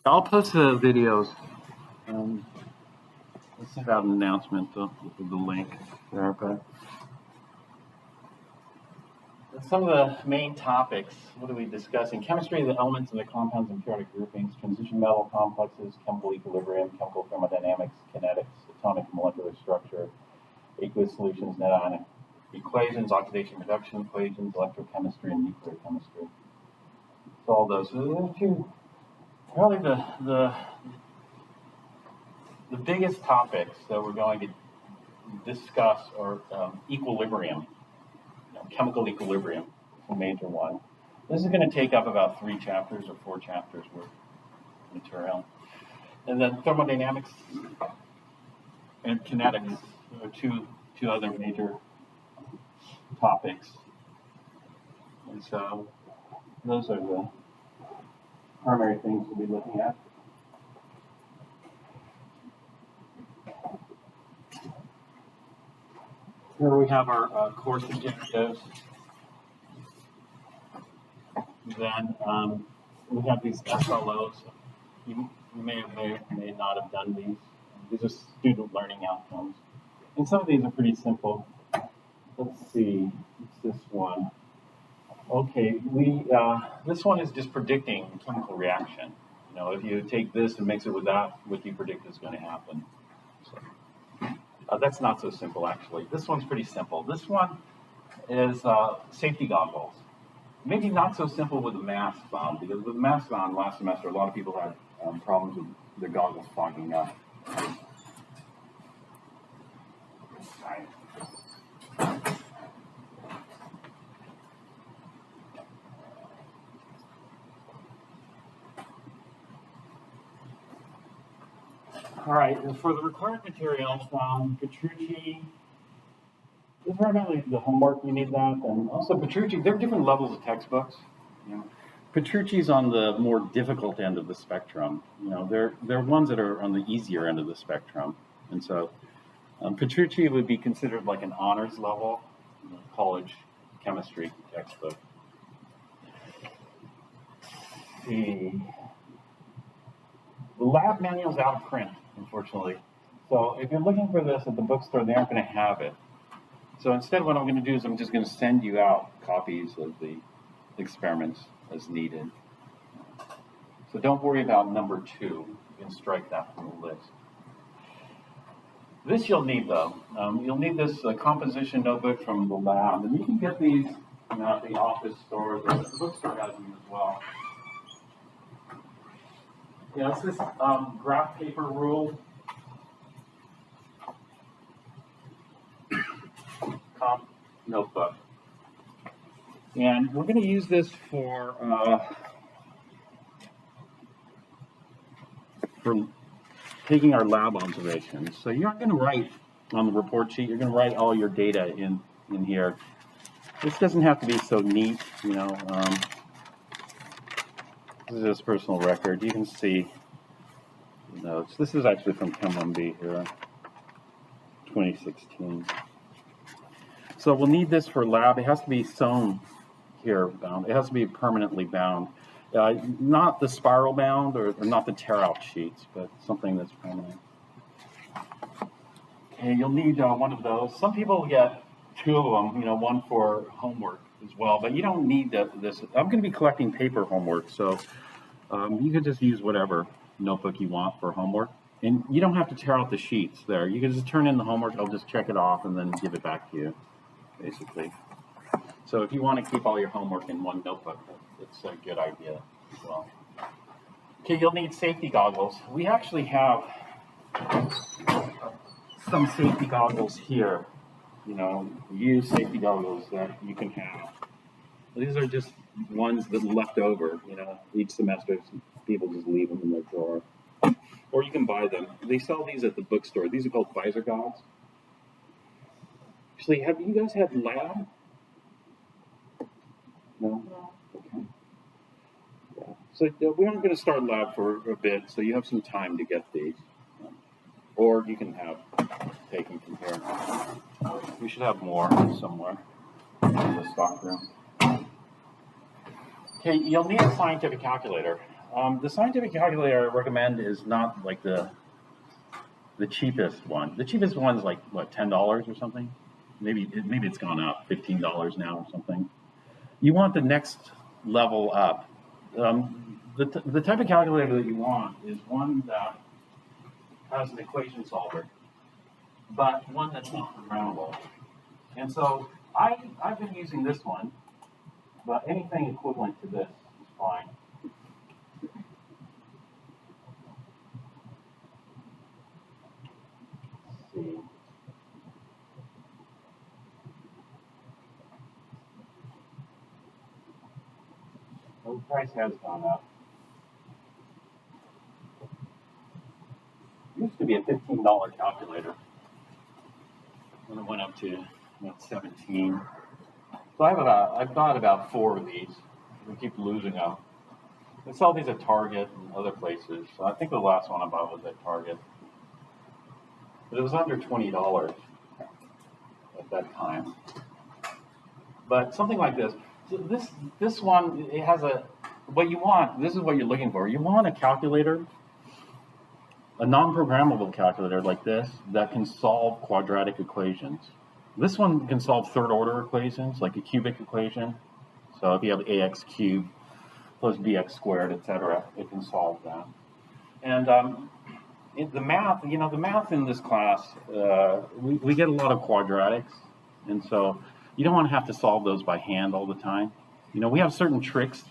I'll post the videos. Let's send out an announcement with the link there. But some of the main topics, what are we discussing? Chemistry of the elements and the compounds and periodic groupings, transition metal complexes, chemical equilibrium, chemical thermodynamics, kinetics, atomic and molecular structure, aqueous solutions, net ion equations, oxidation reduction equations, electrochemistry, and nuclear chemistry. So all those. So those are two, probably the biggest topics that we're going to discuss are equilibrium, chemical equilibrium, is a major one. This is going to take up about 3 chapters or 4 chapters worth of material. And then thermodynamics and kinetics are two other major topics. And so those are the primary things we'll be looking at. Here we have our course objectives. Then we have these SLOs. You may or may not have done these. These are student learning outcomes. And some of these are pretty simple. Let's see, it's this one. Okay, this one is just predicting chemical reaction. If you take this and mix it with that, what you predict is going to happen. So, that's not so simple, actually. This one's pretty simple. This one is safety goggles. Maybe not so simple with the mask on, because with the mask on last semester, a lot of people had problems with their goggles fogging up. All right, for the required materials, Petrucci, this is primarily the homework, you need that, and also Petrucci, there are different levels of textbooks. Petrucci's on the more difficult end of the spectrum. There are ones that are on the easier end of the spectrum, and so Petrucci would be considered like an honors level college chemistry textbook. The lab manual's out of print, unfortunately. So if you're looking for this at the bookstore, they aren't going to have it. So instead, what I'm going to do is I'm just going to send you out copies of the experiments as needed. So don't worry about number 2. You can strike that from the list. This you'll need, though. You'll need this composition notebook from the lab. And you can get these at the office stores, or the bookstore has them as well. Yeah, it's this graph paper rule. Comp notebook. And we're going to use this for taking our lab observations. So you're not going to write on the report sheet. You're going to write all your data in here. This doesn't have to be so neat, This is his personal record. You can see notes. This is actually from Chem 1B here, 2016. So we'll need this for lab. It has to be sewn here bound. It has to be permanently bound. Not the spiral bound or not the tear out sheets, but something that's permanent. Okay, you'll need one of those. Some people get 2 of them, one for homework as well, but you don't need this. I'm going to be collecting paper homework, so you can just use whatever notebook you want for homework. And you don't have to tear out the sheets there. You can just turn in the homework. I'll just check it off and then give it back to you, basically. So if you want to keep all your homework in one notebook, it's a good idea as well. Okay, you'll need safety goggles. We actually have some safety goggles here. Use safety goggles that you can have. These are just ones that left over, each semester people just leave them in their drawer. Or you can buy them. They sell these at the bookstore. These are called visor goggles. Actually, have you guys had lab? No? Okay. Yeah. So we aren't going to start lab for a bit, so you have some time to get these. Or you can have taken from here. We should have more somewhere in the stock room. Okay, you'll need a scientific calculator. The scientific calculator I recommend is not like the cheapest one. The cheapest one is like what, $10 or something. Maybe it's gone up $15 now or something. You want the next level up. The type of calculator that you want is one that has an equation solver, but one that's not programmable. And so I've been using this one, but anything equivalent to this is fine. Let's see. Well, the price has gone up. It used to be a $15 calculator. Then it went up to about 17. So I've got about 4 of these. We keep losing them. They sell these at Target and other places. So I think the last one I bought was at Target. But it was under $20 at that time. But something like this. So this one, it has what you want, this is what you're looking for. You want a calculator, a non-programmable calculator like this that can solve quadratic equations. This one can solve third order equations, like a cubic equation. So if you have ax cubed plus bx squared, etc., it can solve that. And the math, the math in this class, we get a lot of quadratics. And so you don't want to have to solve those by hand all the time. We have certain tricks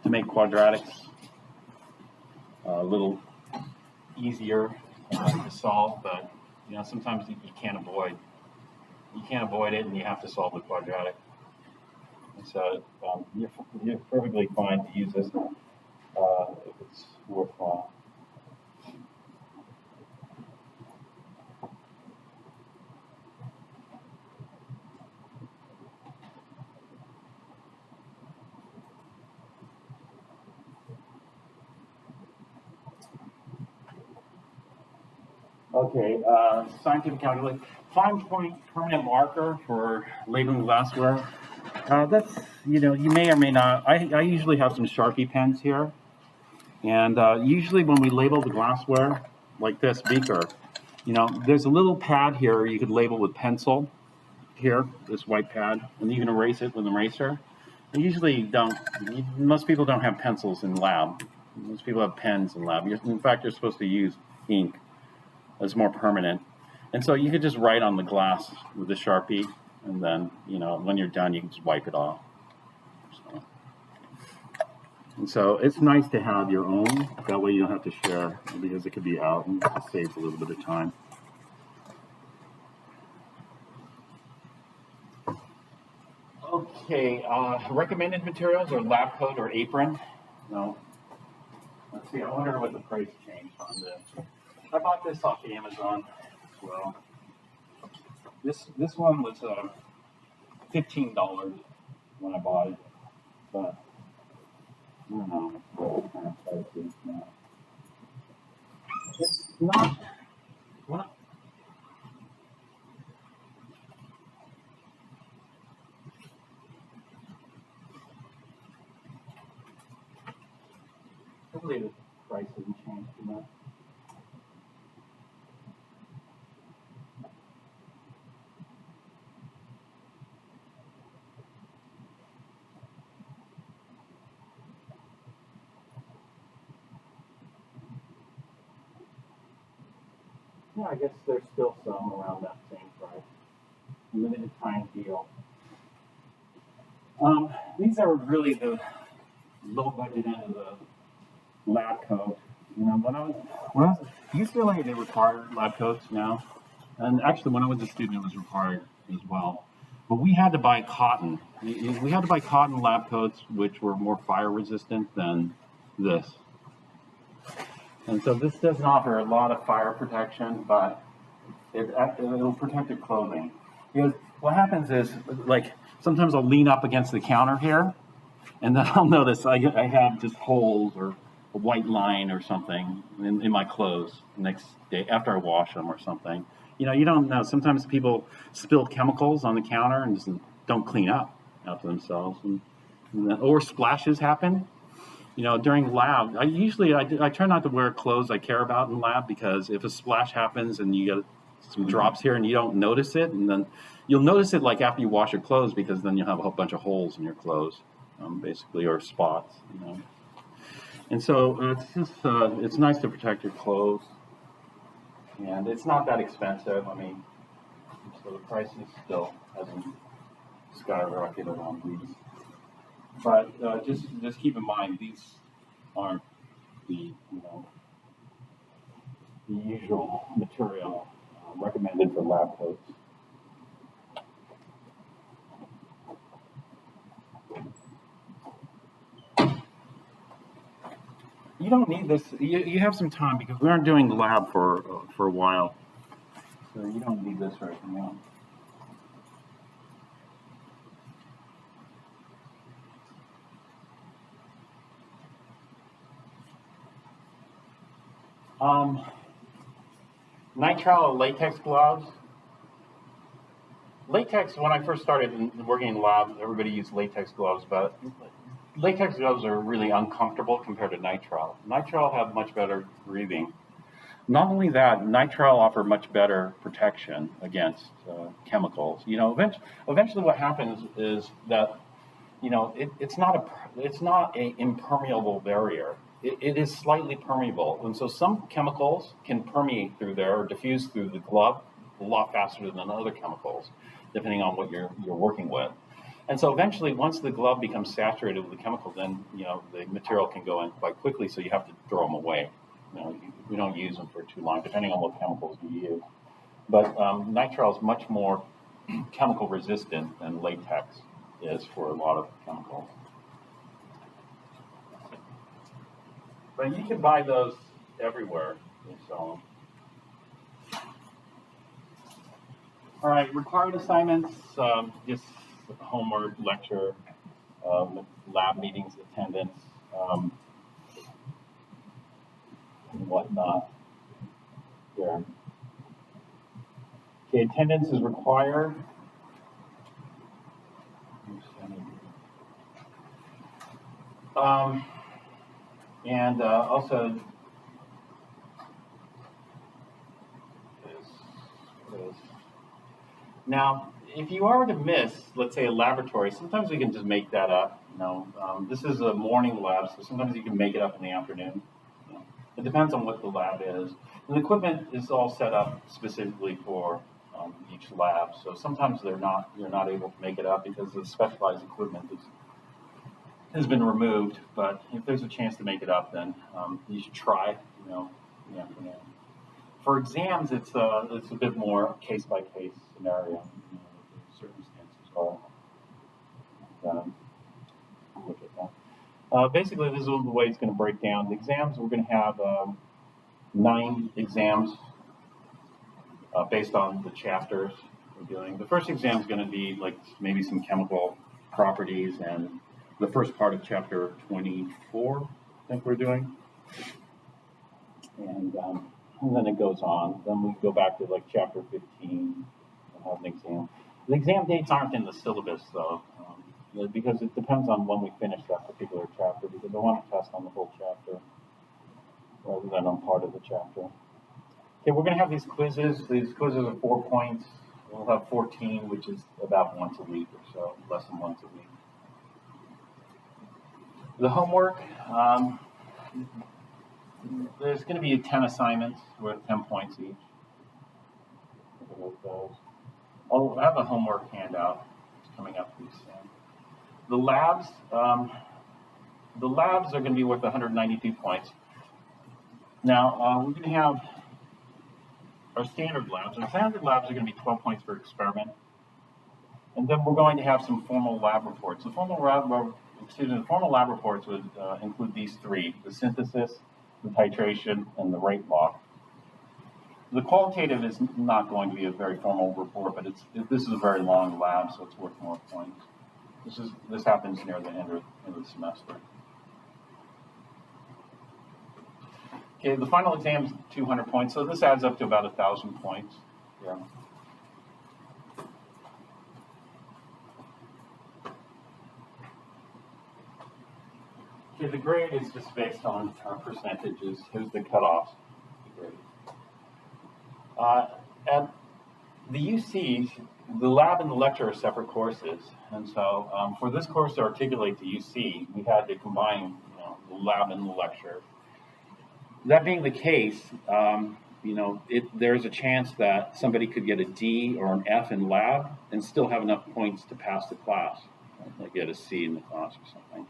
to make quadratics a little easier to solve, but sometimes you can't avoid it, and you have to solve the quadratic. And so you're perfectly fine to use this if it's worthwhile. Okay, scientific calculator. 5-point permanent marker for labeling glassware. That's, you may or may not. I usually have some Sharpie pens here. And usually when we label the glassware, like this beaker, there's a little pad here you could label with pencil. Here, this white pad, and you can erase it with an eraser. Most people don't have pencils in lab. Most people have pens in lab. In fact, you're supposed to use ink. It's more permanent. And so you could just write on the glass with a Sharpie, and then, when you're done, you can just wipe it off. And so it's nice to have your own. That way you don't have to share, because it could be out, and it saves a little bit of time. Okay, recommended materials are lab coat or apron. No. Let's see, I wonder what the price changed on this. I bought this off Amazon as well. This one was $15 when I bought it, but I don't know what kind of price it is now. It's not. Hopefully the price doesn't change too much. Yeah, I guess there's still some around that same price. Limited time deal. These are really the low budget end of the lab coat. When I was UCLA, they require lab coats now, and actually when I was a student, it was required as well. But we had to buy cotton. We had to buy cotton lab coats, which were more fire resistant than this. And so this doesn't offer a lot of fire protection, but it'll protect your clothing. Because what happens is, like, sometimes I'll lean up against the counter here, and then I'll notice I have just holes or a white line or something in my clothes the next day after I wash them or something. You don't know. Sometimes people spill chemicals on the counter and just don't clean up after themselves, or splashes happen. During lab, I try not to wear clothes I care about in lab, because if a splash happens and you get some drops here and you don't notice it, and then you'll notice it like after you wash your clothes, because then you'll have a whole bunch of holes in your clothes, basically, or spots. And so it's nice to protect your clothes, and it's not that expensive. I mean, so the price is still hasn't skyrocketed on these. But just keep in mind, these aren't the usual material recommended for lab coats. You don't need this. You have some time, because we aren't doing lab for a while, so you don't need this right now. Nitrile latex gloves. Latex, when I first started working in lab, everybody used latex gloves, but latex gloves are really uncomfortable compared to nitrile. Nitrile have much better breathing. Not only that, nitrile offer much better protection against chemicals. Eventually what happens is that it's not a impermeable barrier. It is slightly permeable, and so some chemicals can permeate through there or diffuse through the glove a lot faster than other chemicals, depending on what you're working with. And so eventually, once the glove becomes saturated with the chemical, then the material can go in quite quickly. So you have to throw them away. We don't use them for too long, depending on what chemicals you use. But nitrile is much more chemical resistant than latex is for a lot of chemicals. But you can buy those everywhere. They sell them. All right, required assignments, just homework, lecture, lab meetings, attendance, and whatnot. Yeah. Okay, attendance is required. And also now, if you are to miss, let's say, a laboratory, sometimes we can just make that up. This is a morning lab, so sometimes you can make it up in the afternoon. It depends on what the lab is. And the equipment is all set up specifically for each lab, so sometimes you're not able to make it up because the specialized equipment has been removed. But if there's a chance to make it up, then you should try. In the afternoon. For exams, it's a bit more case by case scenario. Circumstances are. Look at that. Basically, this is the way it's going to break down. The exams, we're going to have 9 exams based on the chapters we're doing. The first exam is going to be like maybe some chemical properties and the first part of chapter 24, I think we're doing. And then it goes on. Then we go back to like chapter 15 and have an exam. The exam dates aren't in the syllabus though, because it depends on when we finish that particular chapter, because I want to test on the whole chapter rather than on part of the chapter. Okay, we're going to have these quizzes. These quizzes are 4 points. We'll have 14, which is about once a week or so, less than once a week. The homework, there's going to be 10 assignments worth 10 points each. I'll have a homework handout coming up pretty soon. The labs are going to be worth 192 points. Now, we're going to have our standard labs. Our standard labs are going to be 12 points per experiment. And then we're going to have some formal lab reports. The formal lab reports would include these 3: the synthesis, the titration, and the rate law. The qualitative is not going to be a very formal report, but this is a very long lab, so it's worth more points. This happens near the end of the semester. Okay, the final exam is 200 points, so this adds up to about 1,000 points. Yeah. Okay, the grade is just based on percentages. Here's the cutoffs. At the UC, the lab and the lecture are separate courses, and so for this course to articulate the UC, we had to combine the lab and the lecture. That being the case, there's a chance that somebody could get a D or an F in lab and still have enough points to pass the class, like get a C in the class or something.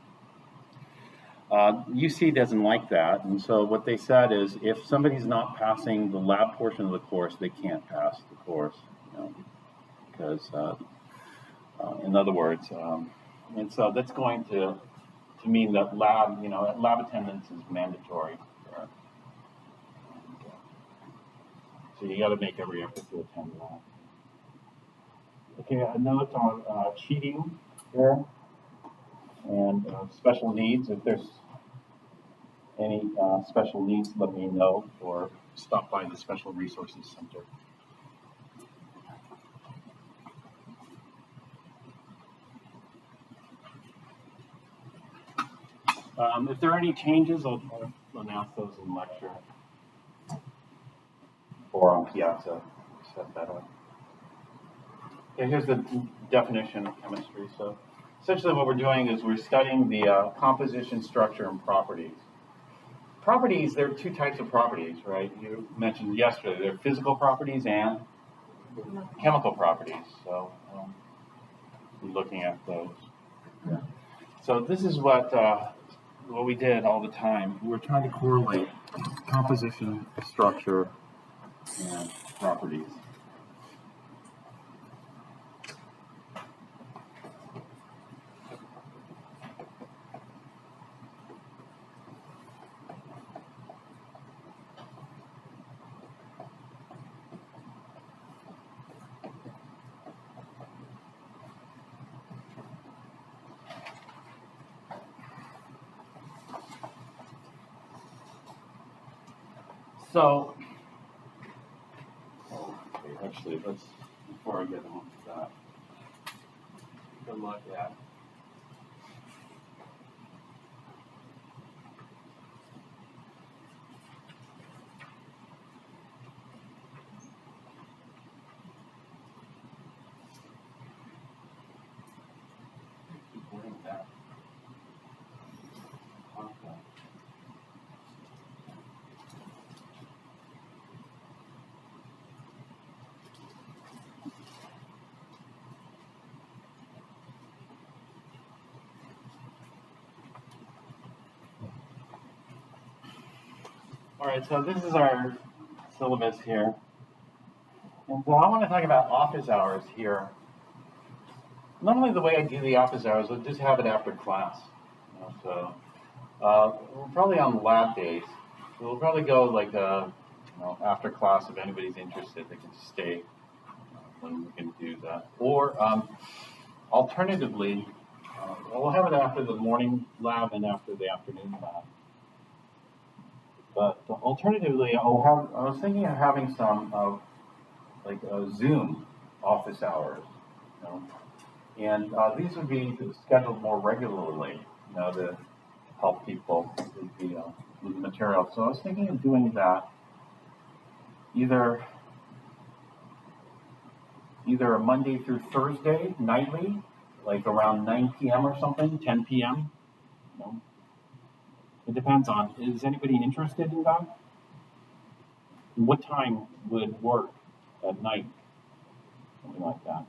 UC doesn't like that, and so what they said is if somebody's not passing the lab portion of the course, they can't pass the course, because in other words, and so that's going to mean that lab attendance is mandatory. So you got to make every effort to attend lab. Okay, a note on cheating here and special needs. If there's any special needs, let me know, or stop by the Special Resources Center. If there are any changes, I'll announce those in lecture or on Piazza. Set that up. Okay, here's the definition of chemistry. So essentially what we're doing is we're studying the composition, structure, and properties. Properties, there are two types of properties, right? You mentioned yesterday. There are physical properties and chemical properties. So we're looking at those. Yeah. So this is what we did all the time. We were trying to correlate composition, structure, and properties. So, actually, before I get on to that, take a look at that. Okay. All right, so this is our syllabus here. And so I want to talk about office hours here. Normally the way I do the office hours, I'll just have it after class. So we're probably on lab days. So we'll probably go like after class. If anybody's interested, they can stay when we can do that. Or alternatively, we'll have it after the morning lab and after the afternoon lab. But alternatively, I was thinking of having some like Zoom office hours, and these would be scheduled more regularly, to help people with the material. So I was thinking of doing that either a Monday through Thursday nightly, like around 9 p.m. or something, 10 p.m. It depends on, is anybody interested in that? What time would work at night? Something like that.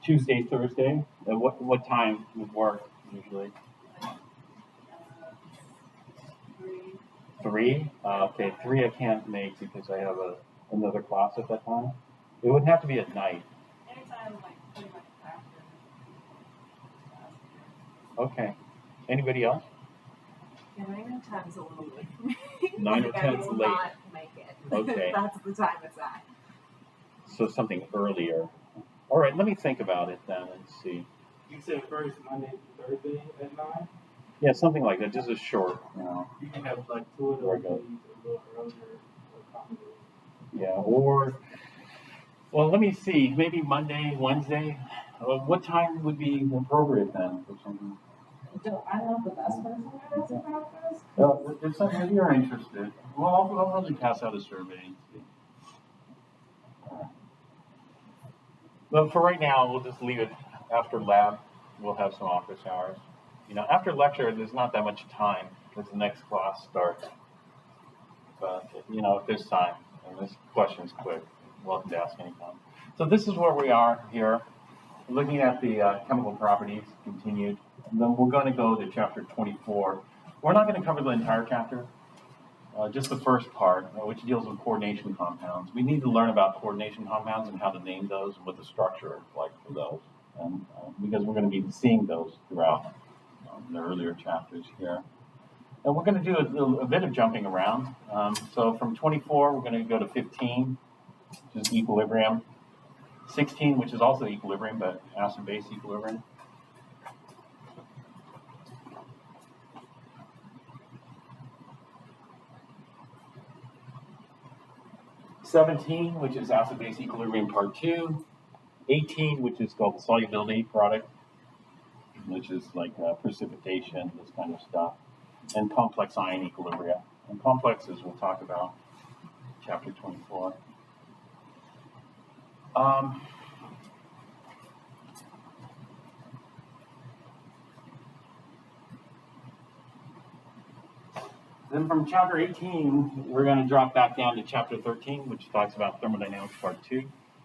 Tuesday, Thursday? What time would work usually? 3? Okay, 3 I can't make because I have another class at that time. It would have to be at night. Anytime, like pretty much after. Okay. Anybody else? Yeah, 9 or 10 is a little late for me. 9 or 10 is late. I will not make it. Okay. That's the time it's at. So something earlier. All right, let me think about it then and see. You said first Monday to Thursday at 9? Yeah, something like that. Just a short, You can have like 2 of those days a little earlier or accommodate. Yeah, well, let me see. Maybe Monday, Wednesday. What time would be appropriate then for something? I'm not the best person to ask about this. If you're interested, well, I'll probably pass out a survey. And see. But for right now, we'll just leave it after lab. We'll have some office hours. After lecture, there's not that much time because the next class starts. But, if there's time, and this question's quick, welcome to ask anytime. So this is where we are here, looking at the chemical properties continued. And then we're going to go to chapter 24. We're not going to cover the entire chapter, just the first part, which deals with coordination compounds. We need to learn about coordination compounds and how to name those and what the structure is like for those. And because we're going to be seeing those throughout the earlier chapters here. And we're going to do a bit of jumping around. So from 24, we're going to go to 15, which is equilibrium. 16, which is also equilibrium, but acid-base equilibrium. '17, which is acid-base equilibrium part 2. 18, which is called the solubility product, which is like precipitation, this kind of stuff. And complex ion equilibria. And complexes we'll talk about chapter 24. Then from chapter 18, we're going to drop back down to chapter 13, which talks about thermodynamics part 2.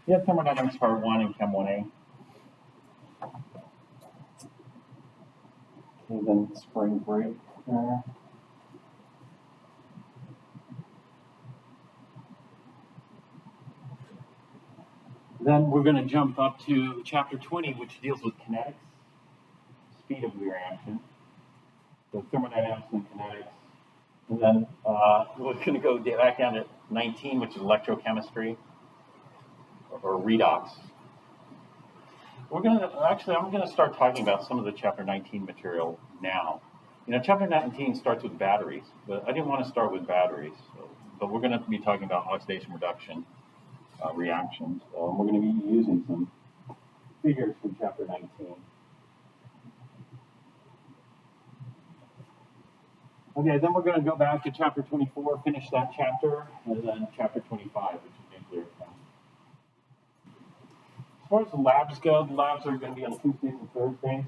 We have thermodynamics part 1 and Chem 1A. Okay, then spring break there. Then we're going to jump up to chapter 20, which deals with kinetics, speed of the reaction. So thermodynamics and kinetics. And then we're going to go back down to 19, which is electrochemistry or redox. I'm going to start talking about some of the chapter 19 material now. Chapter 19 starts with batteries, but I didn't want to start with batteries. But we're going to be talking about oxidation reduction reactions. We're going to be using some figures from chapter 19. Okay, then we're going to go back to chapter 24, finish that chapter, and then chapter 25, which is nuclear chem. As far as the labs go, the labs are going to be on Tuesdays and Thursdays.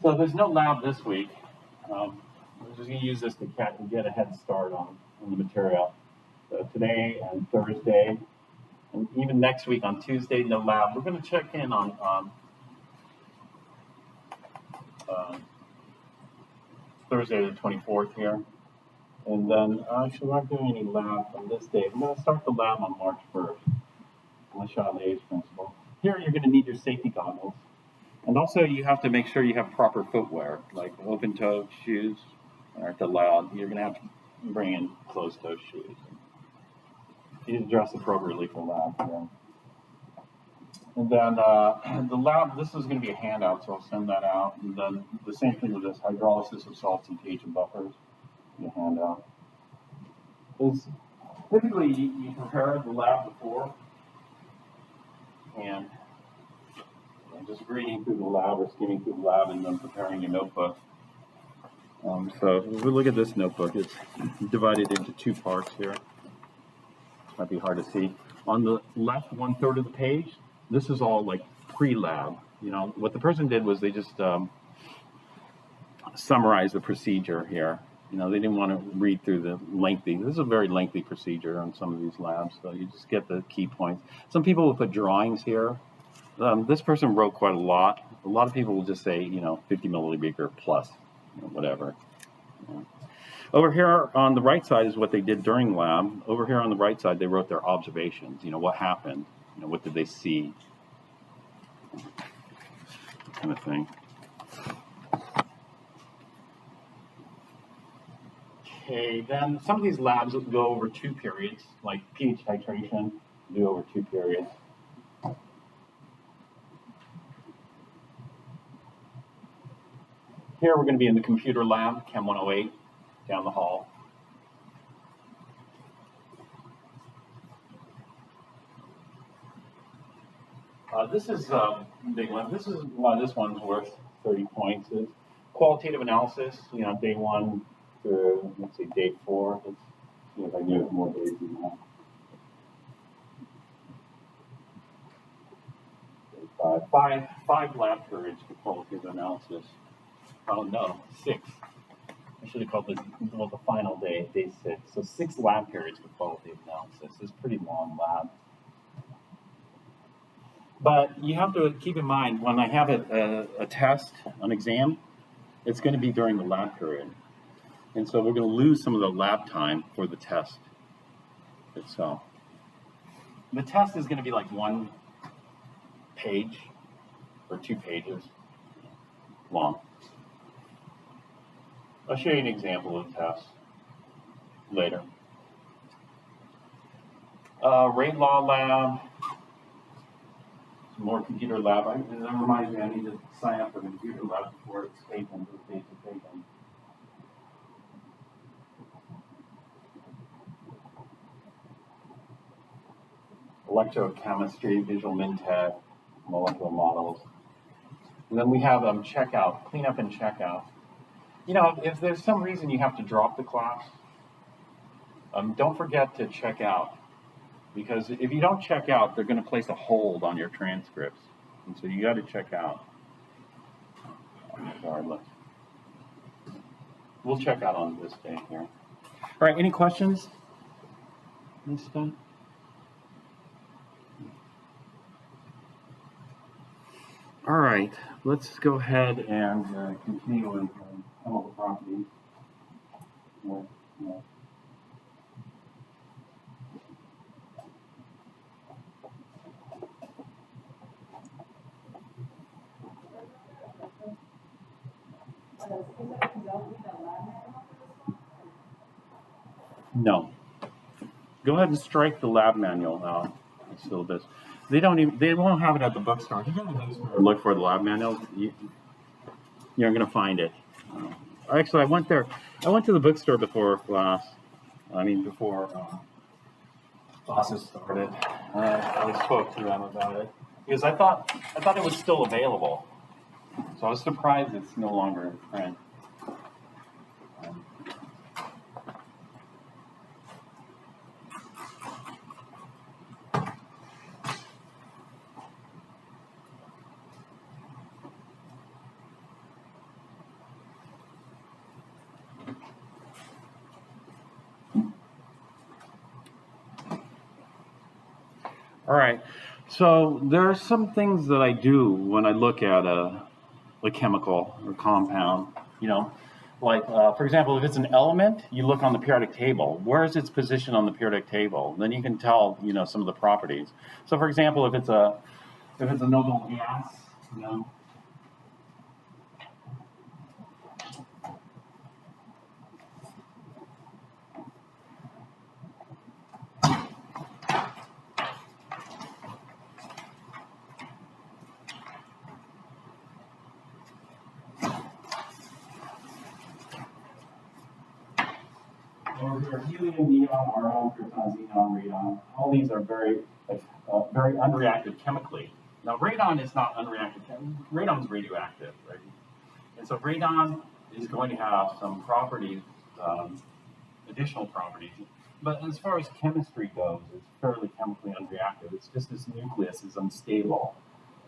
So there's no lab this week. We're just going to use this to get a head start on the material. So today and Thursday, and even next week on Tuesday, no lab. We're going to check in on Thursday the 24th here. And then actually we're not doing any lab on this day. I'm going to start the lab on March 1st. Le Chatelier's principle. Here you're going to need your safety goggles. And also you have to make sure you have proper footwear, like open-toed shoes aren't allowed. You're going to have to bring in closed-toed shoes. You need to dress appropriately for lab here. And then the lab, this is going to be a handout, so I'll send that out. And then the same thing with this, hydrolysis of salts and pH and buffers, a handout. Typically, you prepare the lab before, and just reading through the lab or skimming through the lab and then preparing your notebook. So if we look at this notebook, it's divided into two parts here. Might be hard to see. On the left 1/3 of the page, this is all like pre-lab. What the person did was they just summarized the procedure here. They didn't want to read through this is a very lengthy procedure on some of these labs, so you just get the key points. Some people will put drawings here. This person wrote quite a lot. A lot of people will just say, 50 milliliter plus, whatever. Over here on the right side is what they did during lab. Over here on the right side, they wrote their observations. What happened? What did they see? Kind of thing. Okay, then some of these labs will go over 2 periods, like pH titration, do over 2 periods. Here we're going to be in the computer lab, Chem 108, down the hall. This is a big one. This is why this one's worth 30 points. Is qualitative analysis. Day 1 through let's say day 4. Let's see if I can get more days than that. Five lab periods for qualitative analysis. Oh no, 6. I should have called this the final day, day 6. So 6 lab periods for qualitative analysis. It's pretty long lab. But you have to keep in mind, when I have a test, an exam, it's going to be during the lab period. And so we're going to lose some of the lab time for the test itself. The test is going to be like 1 page or 2 pages long. I'll show you an example of the test later. Rate law lab. Some more computer lab. That reminds me, I need to sign up for the computer lab before it's taken. Electrochemistry, visual MinTech, molecular models. And then we have checkout, cleanup and checkout. If there's some reason you have to drop the class, don't forget to check out. Because if you don't check out, they're going to place a hold on your transcripts. And so you got to check out. Regardless. We'll check out on this day here. All right, any questions? This stuff? All right, let's go ahead and continue with chemical properties. Yeah. No. Go ahead and strike the lab manual out. Syllabus. They won't have it at the bookstore. If you go to the bookstore and look for the lab manual, you're going to find it. Actually, I went there. I went to the bookstore before class. Before classes started. I spoke to them about it because I thought it was still available. So I was surprised it's no longer in print. All right, so there are some things that I do when I look at a chemical or compound, like for example, if it's an element, you look on the periodic table. Where is its position on the periodic table? Then you can tell, some of the properties. So for example, if it's a noble gas, or helium, neon, argon, krypton, xenon, radon. All these are very unreactive chemically. Now, radon is not unreactive. Radon is radioactive, right? And so radon is going to have some properties, additional properties. But as far as chemistry goes, it's fairly chemically unreactive. It's just this nucleus is unstable.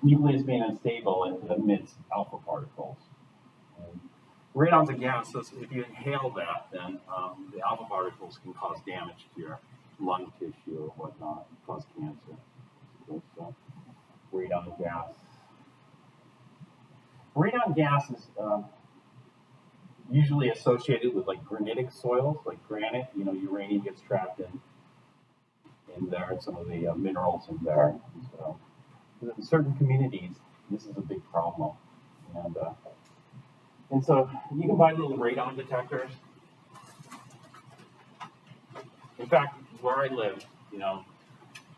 Nucleus being unstable, it emits alpha particles. Radon's a gas, so if you inhale that, then the alpha particles can cause damage to your lung tissue or whatnot, cause cancer. So, radon gas. Radon gas is usually associated with granitic soils, like granite. Uranium gets trapped in there, and some of the minerals in there. And so, in certain communities, this is a big problem. And so you can buy little radon detectors. In fact, where I live,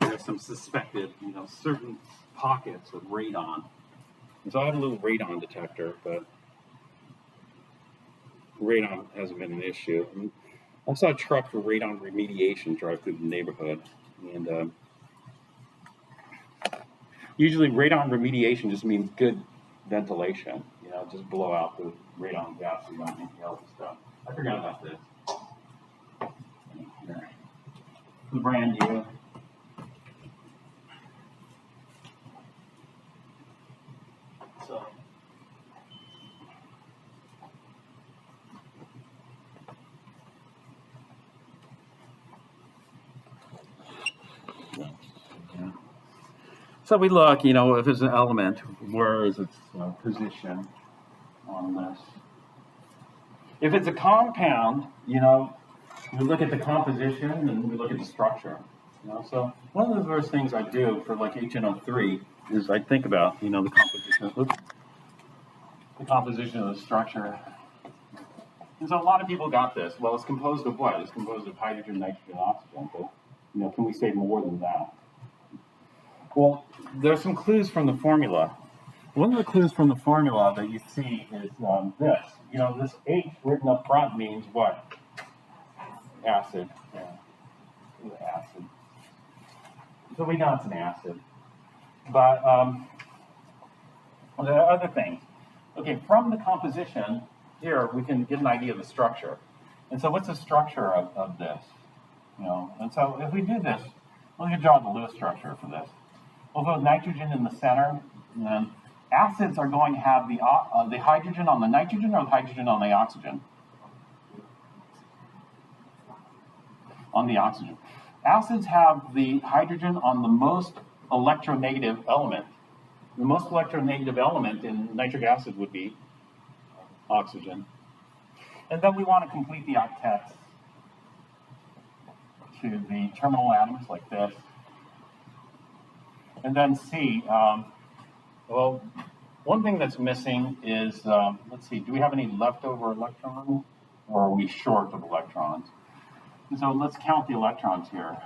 there's some suspected, certain pockets of radon. And so I have a little radon detector, but radon hasn't been an issue. I saw a truck for radon remediation drive through the neighborhood. And Usually radon remediation just means good ventilation. You know, just blow out the radon gas so you don't inhale the stuff. I forgot about this. Here. The brand new. So. So we look, you know, if it's an element, where is its position on this? If it's a compound, you know, we look at the composition and we look at the structure. You know, so one of the first things I do for like HNO3 is I think about, you know, the composition of the structure. And so a lot of people got this. Well, it's composed of what? It's composed of hydrogen, nitrogen, oxygen. But, you know, can we say more than that? Well, there's some clues from the formula. One of the clues from the formula that you see is this. You know, this H written up front means what? Acid. Yeah. Acid. So we know it's an acid. But there are other things. Okay, from the composition, here we can get an idea of the structure. And so what's the structure of this? You know, and so if we do this, we can draw the Lewis structure for this. We'll go with nitrogen in the center, and then acids are going to have the hydrogen on the nitrogen or the hydrogen on the oxygen? On the oxygen. Acids have the hydrogen on the most electronegative element. The most electronegative element in nitric acid would be oxygen. And then we want to complete the octets to the terminal atoms like this. And then C, well, one thing that's missing is, let's see, do we have any leftover electrons? Or are we short of electrons? And so let's count the electrons here.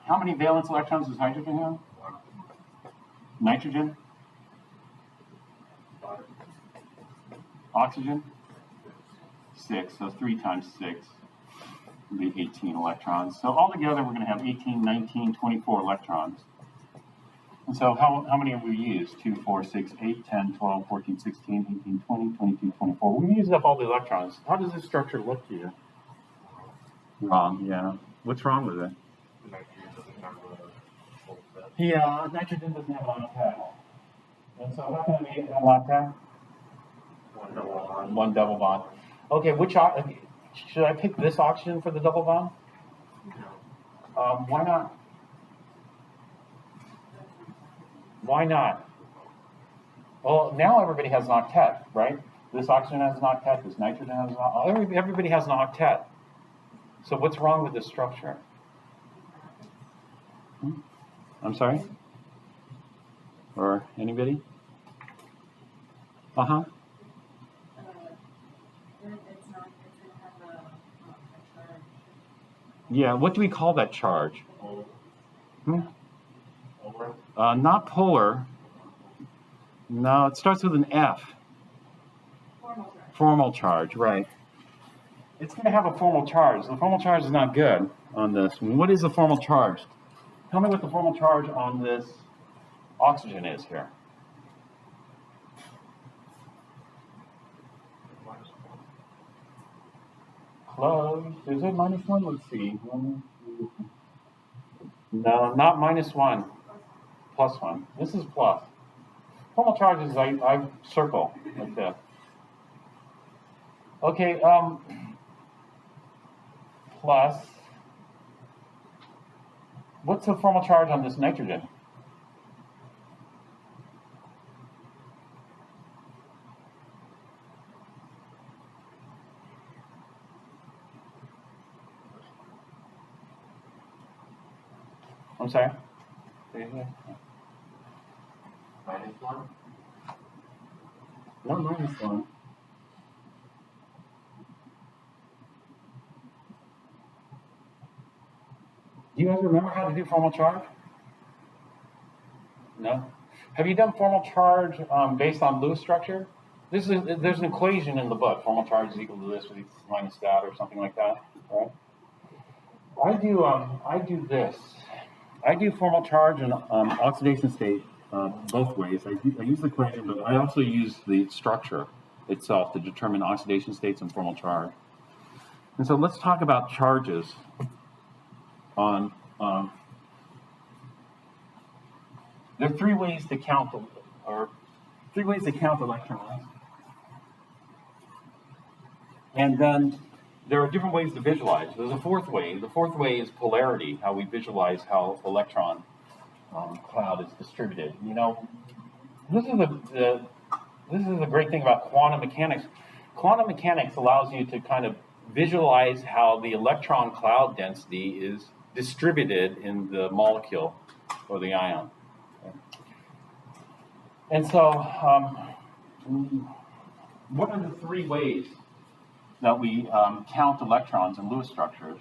How many valence electrons does hydrogen have? Nitrogen? Oxygen? 6, so 3 times 6 would be 18 electrons. So altogether we're going to have 18, 19, 24 electrons. And so how many have we used? 2, 4, 6, 8, 10, 12, 14, 16, 18, 20, 22, 24. We used up all the electrons. How does this structure look to you? Wrong, yeah. What's wrong with it? Yeah, nitrogen doesn't have an octet. And so how can I make it have an octet? One double bond. Okay, should I pick this oxygen for the double bond? Why not? Why not? Well, now everybody has an octet, right? This oxygen has an octet, this nitrogen has an octet, everybody has an octet. So what's wrong with this structure? I'm sorry? Or anybody? Uh-huh. It's going to have a charge. Yeah, what do we call that charge? Not polar. No, it starts with an F. Formal charge. Formal charge, right. It's going to have a formal charge. The formal charge is not good on this. What is the formal charge? Tell me what the formal charge on this oxygen is here. Close. Is it -1? Let's see. 1, 2. No, not -1. +1. This is plus. Formal charges I circle like this. Okay, plus. What's the formal charge on this nitrogen? I'm sorry? -1? No, -1. Do you guys remember how to do formal charge? No? Have you done formal charge based on Lewis structure? There's an equation in the book. Formal charge is equal to this minus that or something like that, right? I do this. I do formal charge and oxidation state both ways. I use the equation, but I also use the structure itself to determine oxidation states and formal charge. And so let's talk about charges on, there are three ways to count electrons. And then there are different ways to visualize. There's a fourth way. The fourth way is polarity, how we visualize how electron cloud is distributed. You know, this is the great thing about quantum mechanics. Quantum mechanics allows you to kind of visualize how the electron cloud density is distributed in the molecule or the ion. And so, what are the three ways that we count electrons in Lewis structures?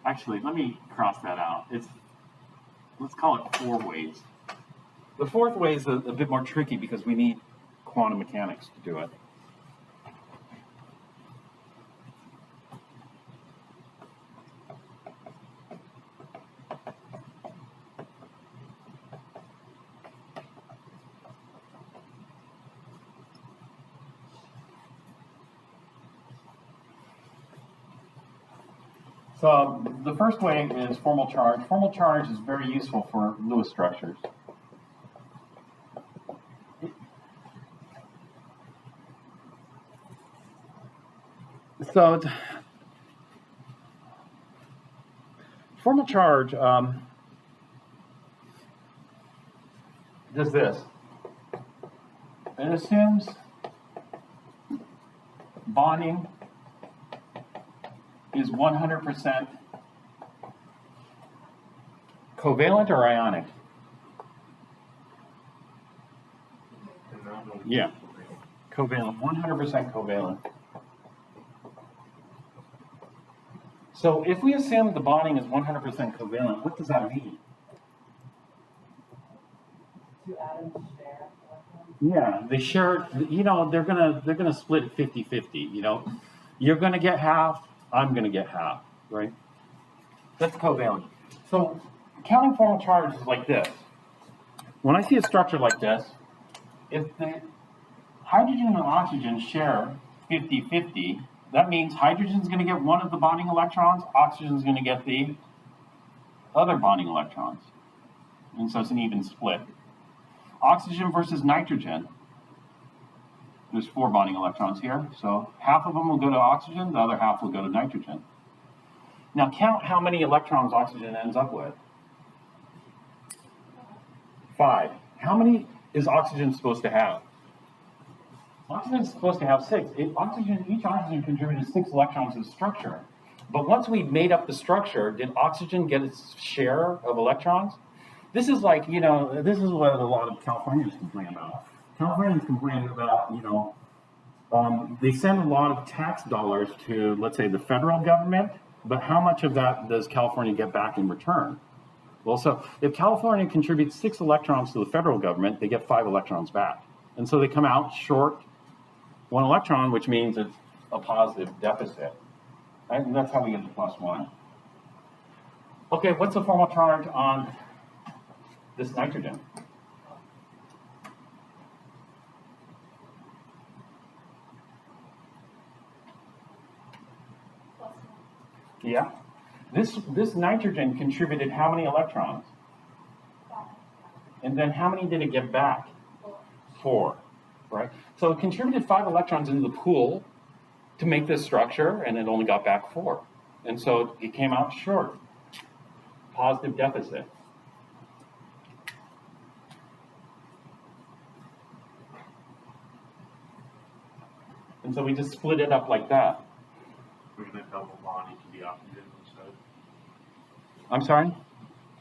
Actually, let me cross that out. Let's call it 4 ways. The fourth way is a bit more tricky because we need quantum mechanics to do it. So the first way is formal charge. Formal charge is very useful for Lewis structures. So formal charge does this. It assumes bonding is 100% covalent or ionic? Yeah, covalent, 100% covalent. So if we assume the bonding is 100% covalent, what does that mean? Two atoms share electrons. Yeah, they share, you know, they're gonna split 50-50, you know. You're gonna get half, I'm gonna get half, right? That's covalent. So counting formal charge is like this. When I see a structure like this, if the hydrogen and oxygen share 50-50, that means hydrogen's gonna get one of the bonding electrons, oxygen's gonna get the other bonding electrons. And so it's an even split. Oxygen versus nitrogen. There's 4 bonding electrons here, so half of them will go to oxygen, the other half will go to nitrogen. Now count how many electrons oxygen ends up with. 5. How many is oxygen supposed to have? Oxygen is supposed to have 6. Each oxygen contributed 6 electrons to the structure. But once we made up the structure, did oxygen get its share of electrons? This is like, you know, this is what a lot of Californians complain about. Californians complain about, you know, they send a lot of tax dollars to, let's say, the federal government, but how much of that does California get back in return? Well, so if California contributes 6 electrons to the federal government, they get 5 electrons back. And so they come out short 1 electron, which means it's a positive deficit. Right? And that's how we get the +1. Okay, what's the formal charge on this nitrogen? Yeah. This nitrogen contributed how many electrons? And then how many did it get back? 4, right? So it contributed 5 electrons into the pool to make this structure, and it only got back 4. And so it came out short. Positive deficit. And so we just split it up like that. We're going to double bond each of the oxygen instead. I'm sorry?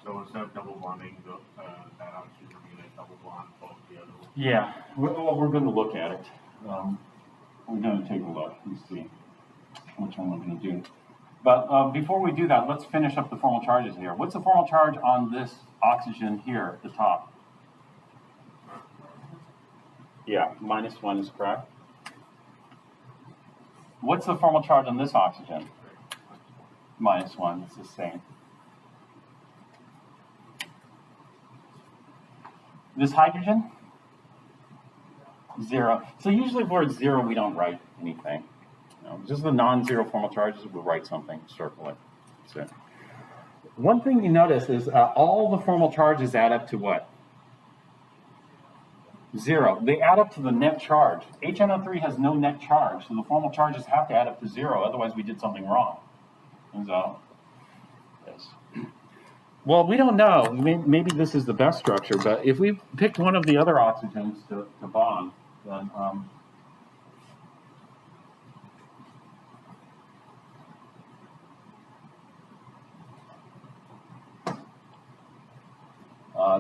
So instead of double bonding that oxygen, we're going to double bond both the other ones. Yeah, we're going to look at it. We're going to take a look and see which one we're going to do. But before we do that, let's finish up the formal charges here. What's the formal charge on this oxygen here at the top? Yeah, -1 is correct. What's the formal charge on this oxygen? minus 1, it's the same. This hydrogen? 0. So usually for 0, we don't write anything. Just the non-zero formal charges, we'll write something, circle it. That's it. One thing you notice is all the formal charges add up to what? 0. They add up to the net charge. HNO3 has no net charge, so the formal charges have to add up to 0, otherwise we did something wrong. And so, yes. Well, we don't know. Maybe this is the best structure, but if we picked one of the other oxygens to bond, then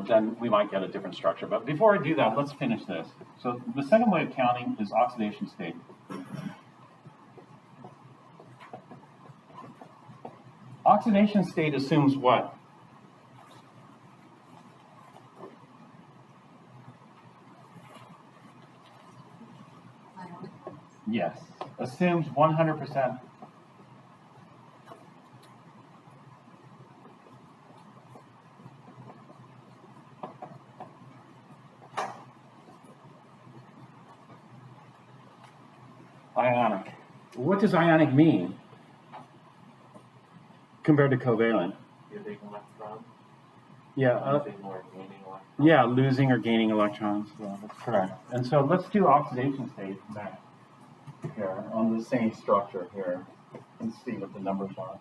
then we might get a different structure. But before I do that, let's finish this. So the second way of counting is oxidation state. Oxidation state assumes what? Yes, assumes 100%. Ionic. What does ionic mean compared to covalent? Giving electrons. Yeah, Losing or gaining electrons. yeah, losing or gaining electrons. Yeah, that's correct. And so let's do oxidation state back here on the same structure here and see what the numbers are.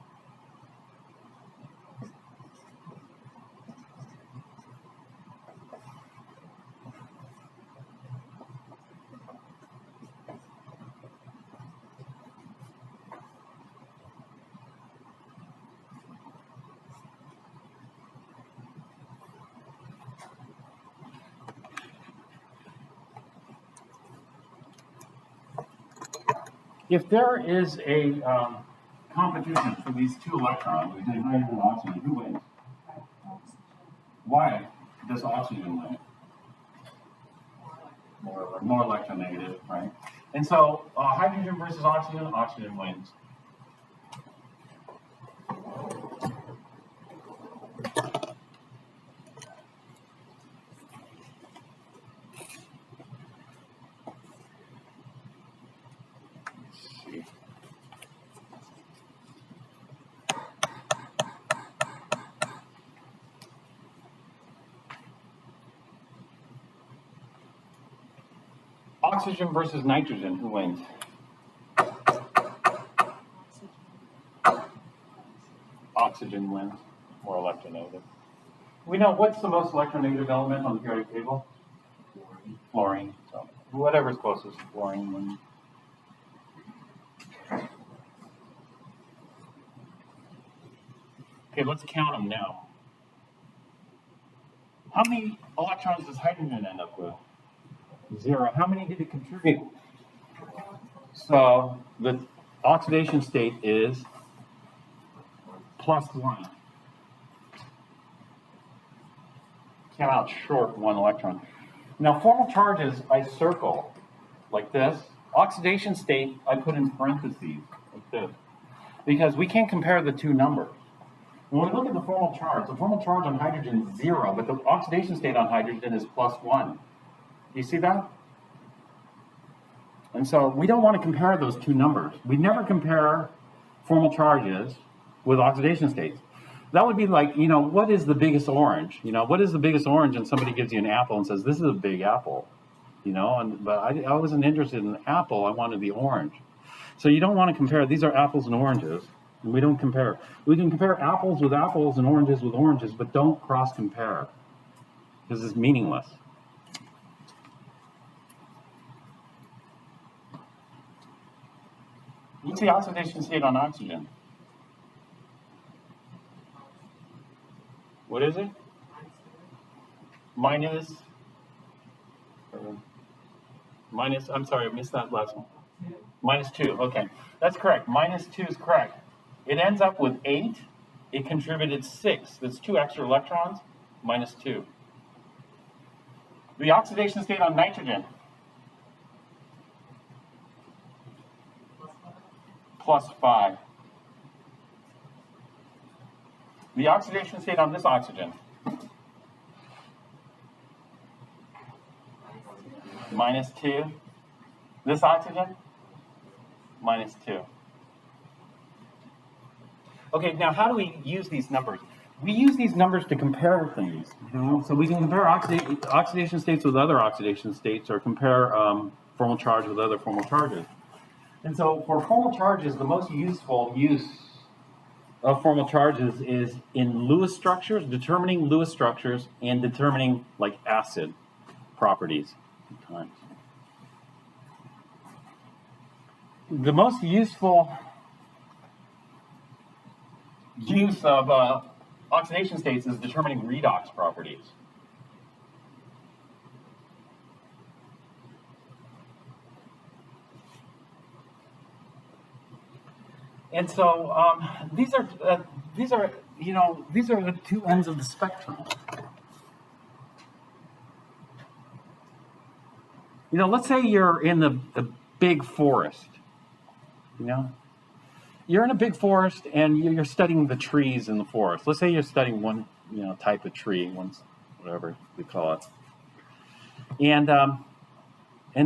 If there is a competition for these two electrons between hydrogen and oxygen, who wins? Why does oxygen win? More electronegative, right? And so hydrogen versus oxygen, oxygen wins. Oxygen versus nitrogen, who wins? Oxygen wins, more electronegative. We know what's the most electronegative element on the periodic table? Fluorine. So whatever's closest to fluorine wins. Okay, let's count them now. How many electrons does hydrogen end up with? 0. How many did it contribute? So the oxidation state is +1. Came out short 1 electron. Now formal charges I circle like this. Oxidation state I put in parentheses like this. Because we can't compare the two numbers. When we look at the formal charge on hydrogen is 0, but the oxidation state on hydrogen is +1. You see that? And so we don't want to compare those two numbers. We never compare formal charges with oxidation states. That would be like, what is the biggest orange? What is the biggest orange? And somebody gives you an apple and says, this is a big apple. But I wasn't interested in the apple. I wanted the orange. So you don't want to compare. These are apples and oranges. And we don't compare. We can compare apples with apples and oranges with oranges, but don't cross compare because it's meaningless. What's the oxidation state on oxygen? What is it? I'm sorry, I missed that last one. -2, okay. That's correct. -2 is correct. It ends up with 8. It contributed 6. That's 2 extra electrons, -2. The oxidation state on nitrogen? +5. The oxidation state on this oxygen, -2. This oxygen, -2. Okay, now how do we use these numbers? We use these numbers to compare things. So we can compare oxidation states with other oxidation states, or compare formal charge with other formal charges. And so for formal charges, the most useful use of formal charges is in Lewis structures, determining Lewis structures, and determining like acid properties. The most useful use of oxidation states is determining redox properties. And so these are the two ends of the spectrum. Let's say you're in the big forest. You're in a big forest and you're studying the trees in the forest. Let's say you're studying one type of tree, whatever we call it, and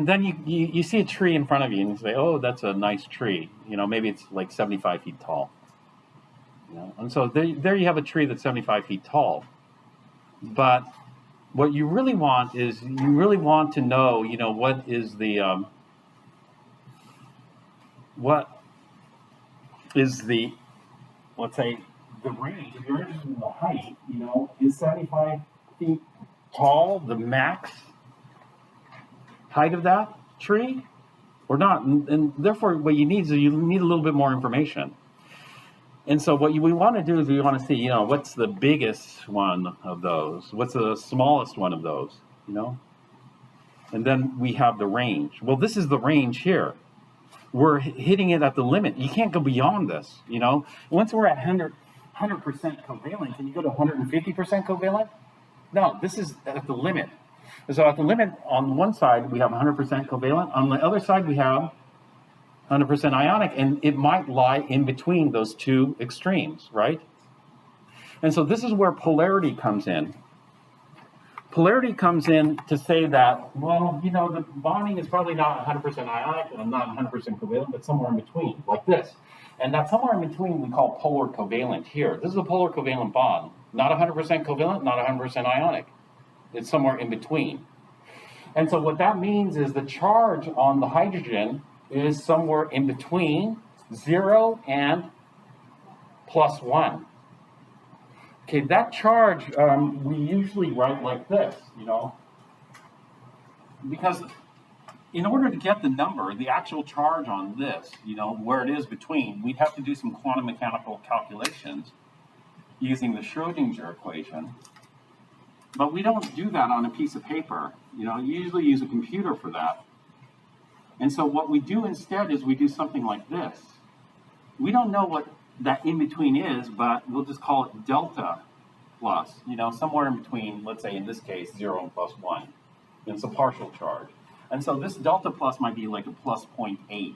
then you see a tree in front of you and you say, oh, that's a nice tree. Maybe it's like 75 feet tall. And so there you have a tree that's 75 feet tall. But what you really want is to know, what is let's say, the range. If you're interested in the height, is 75 feet tall the max height of that tree or not? And therefore, what you need is a little bit more information. And so what we want to do is we want to see, what's the biggest one of those? What's the smallest one of those? And then we have the range. Well, this is the range here. We're hitting it at the limit. You can't go beyond this, Once we're at 100% covalent, can you go to 150% covalent? No, this is at the limit. So at the limit, on one side, we have 100% covalent. On the other side, we have 100% ionic, and it might lie in between those two extremes, right? And so this is where polarity comes in. Polarity comes in to say that, well, the bonding is probably not 100% ionic and not 100% covalent, but somewhere in between, like this. And that somewhere in between we call polar covalent here. This is a polar covalent bond. Not 100% covalent, not 100% ionic. It's somewhere in between. And so what that means is the charge on the hydrogen is somewhere in between 0 and +1. Okay, that charge we usually write like this, because in order to get the number, the actual charge on this, where it is between, we'd have to do some quantum mechanical calculations using the Schrodinger equation. But we don't do that on a piece of paper. You usually use a computer for that. And so what we do instead is we do something like this. We don't know what that in-between is, but we'll just call it delta plus, somewhere in between, let's say in this case, 0 and +1. It's a partial charge. And so this delta plus might be like a +0.8,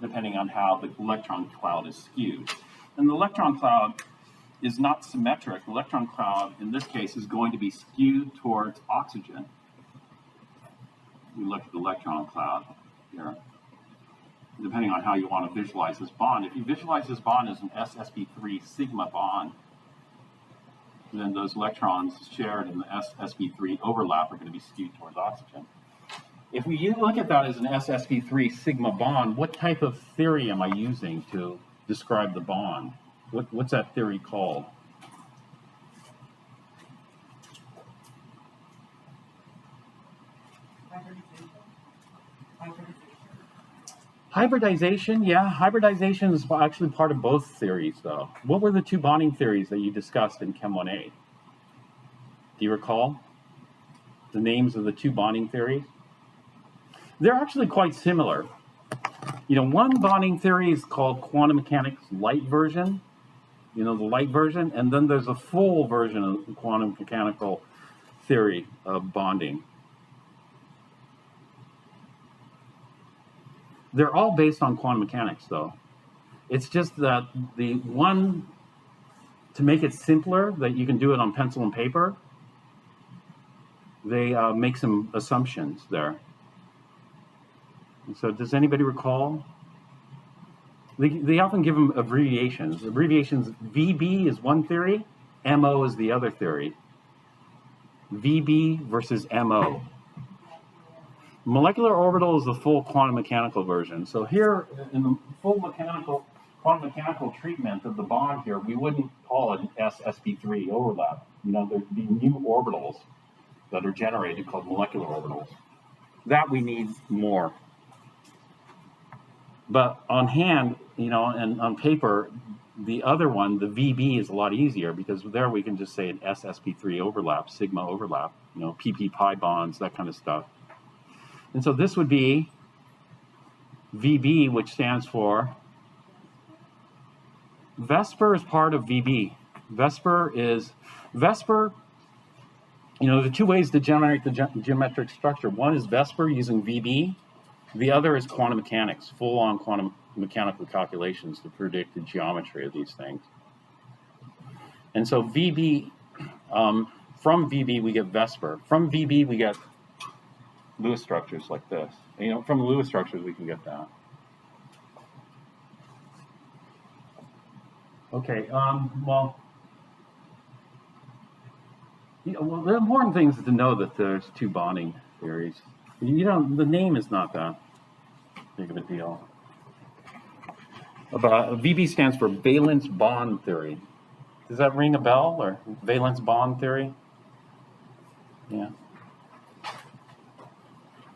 depending on how the electron cloud is skewed. And the electron cloud is not symmetric. The electron cloud, in this case, is going to be skewed towards oxygen. We look at the electron cloud here, depending on how you want to visualize this bond. If you visualize this bond as an ssp3 sigma bond, then those electrons shared in the ssp3 overlap are going to be skewed towards oxygen. If we look at that as an ssp3 sigma bond, what type of theory am I using to describe the bond? What's that theory called? Hybridization, yeah. Hybridization is actually part of both theories, though. What were the two bonding theories that you discussed in Chem 1A? Do you recall the names of the two bonding theories? They're actually quite similar. One bonding theory is called quantum mechanics light version, the light version, and then there's a full version of the quantum mechanical theory of bonding. They're all based on quantum mechanics, though. It's just that the one to make it simpler, that you can do it on pencil and paper, they make some assumptions there. And so does anybody recall? They often give them abbreviations. Abbreviations, VB is one theory, MO is the other theory. VB versus MO. Molecular orbital is the full quantum mechanical version. So here, in the full quantum mechanical treatment of the bond here, we wouldn't call it an s-sp3 overlap. You know, there'd be new orbitals that are generated called molecular orbitals. That we need more. But on hand, you know, and on paper, the other one, the VB, is a lot easier because there we can just say an s-sp3 overlap, sigma overlap, you know, pp pi bonds, that kind of stuff. And so this would be VB, which stands for Vesper is part of VB. Vesper, you know, the two ways to generate the geometric structure. One is Vesper using VB. The other is quantum mechanics, full-on quantum mechanical calculations to predict the geometry of these things. And so VB, from VB we get Vesper. From VB we get Lewis structures like this. And, you know, from Lewis structures we can get that. Okay, well, you know, well, the important thing is to know that there's two bonding theories. You don't, the name is not that big of a deal. But VB stands for valence bond theory. Does that ring a bell, or valence bond theory? Yeah.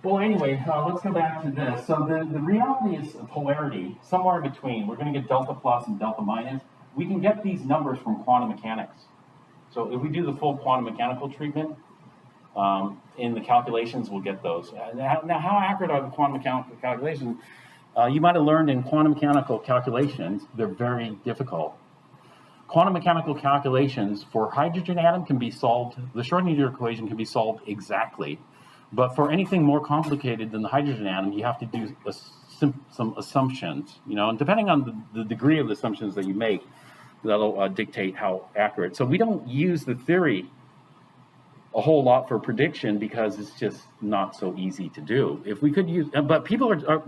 Well, anyway, let's go back to this. So the reality is polarity, somewhere in between. We're going to get delta plus and delta minus. We can get these numbers from quantum mechanics. So if we do the full quantum mechanical treatment, in the calculations, we'll get those. Now, how accurate are the quantum mechanical calculations? You might have learned in quantum mechanical calculations, they're very difficult. Quantum mechanical calculations for hydrogen atom can be solved, the Schrodinger equation can be solved exactly. But for anything more complicated than the hydrogen atom, you have to do some assumptions, you know, and depending on the degree of the assumptions that you make, that'll dictate how accurate. So we don't use the theory a whole lot for prediction because it's just not so easy to do. If we could use, but people are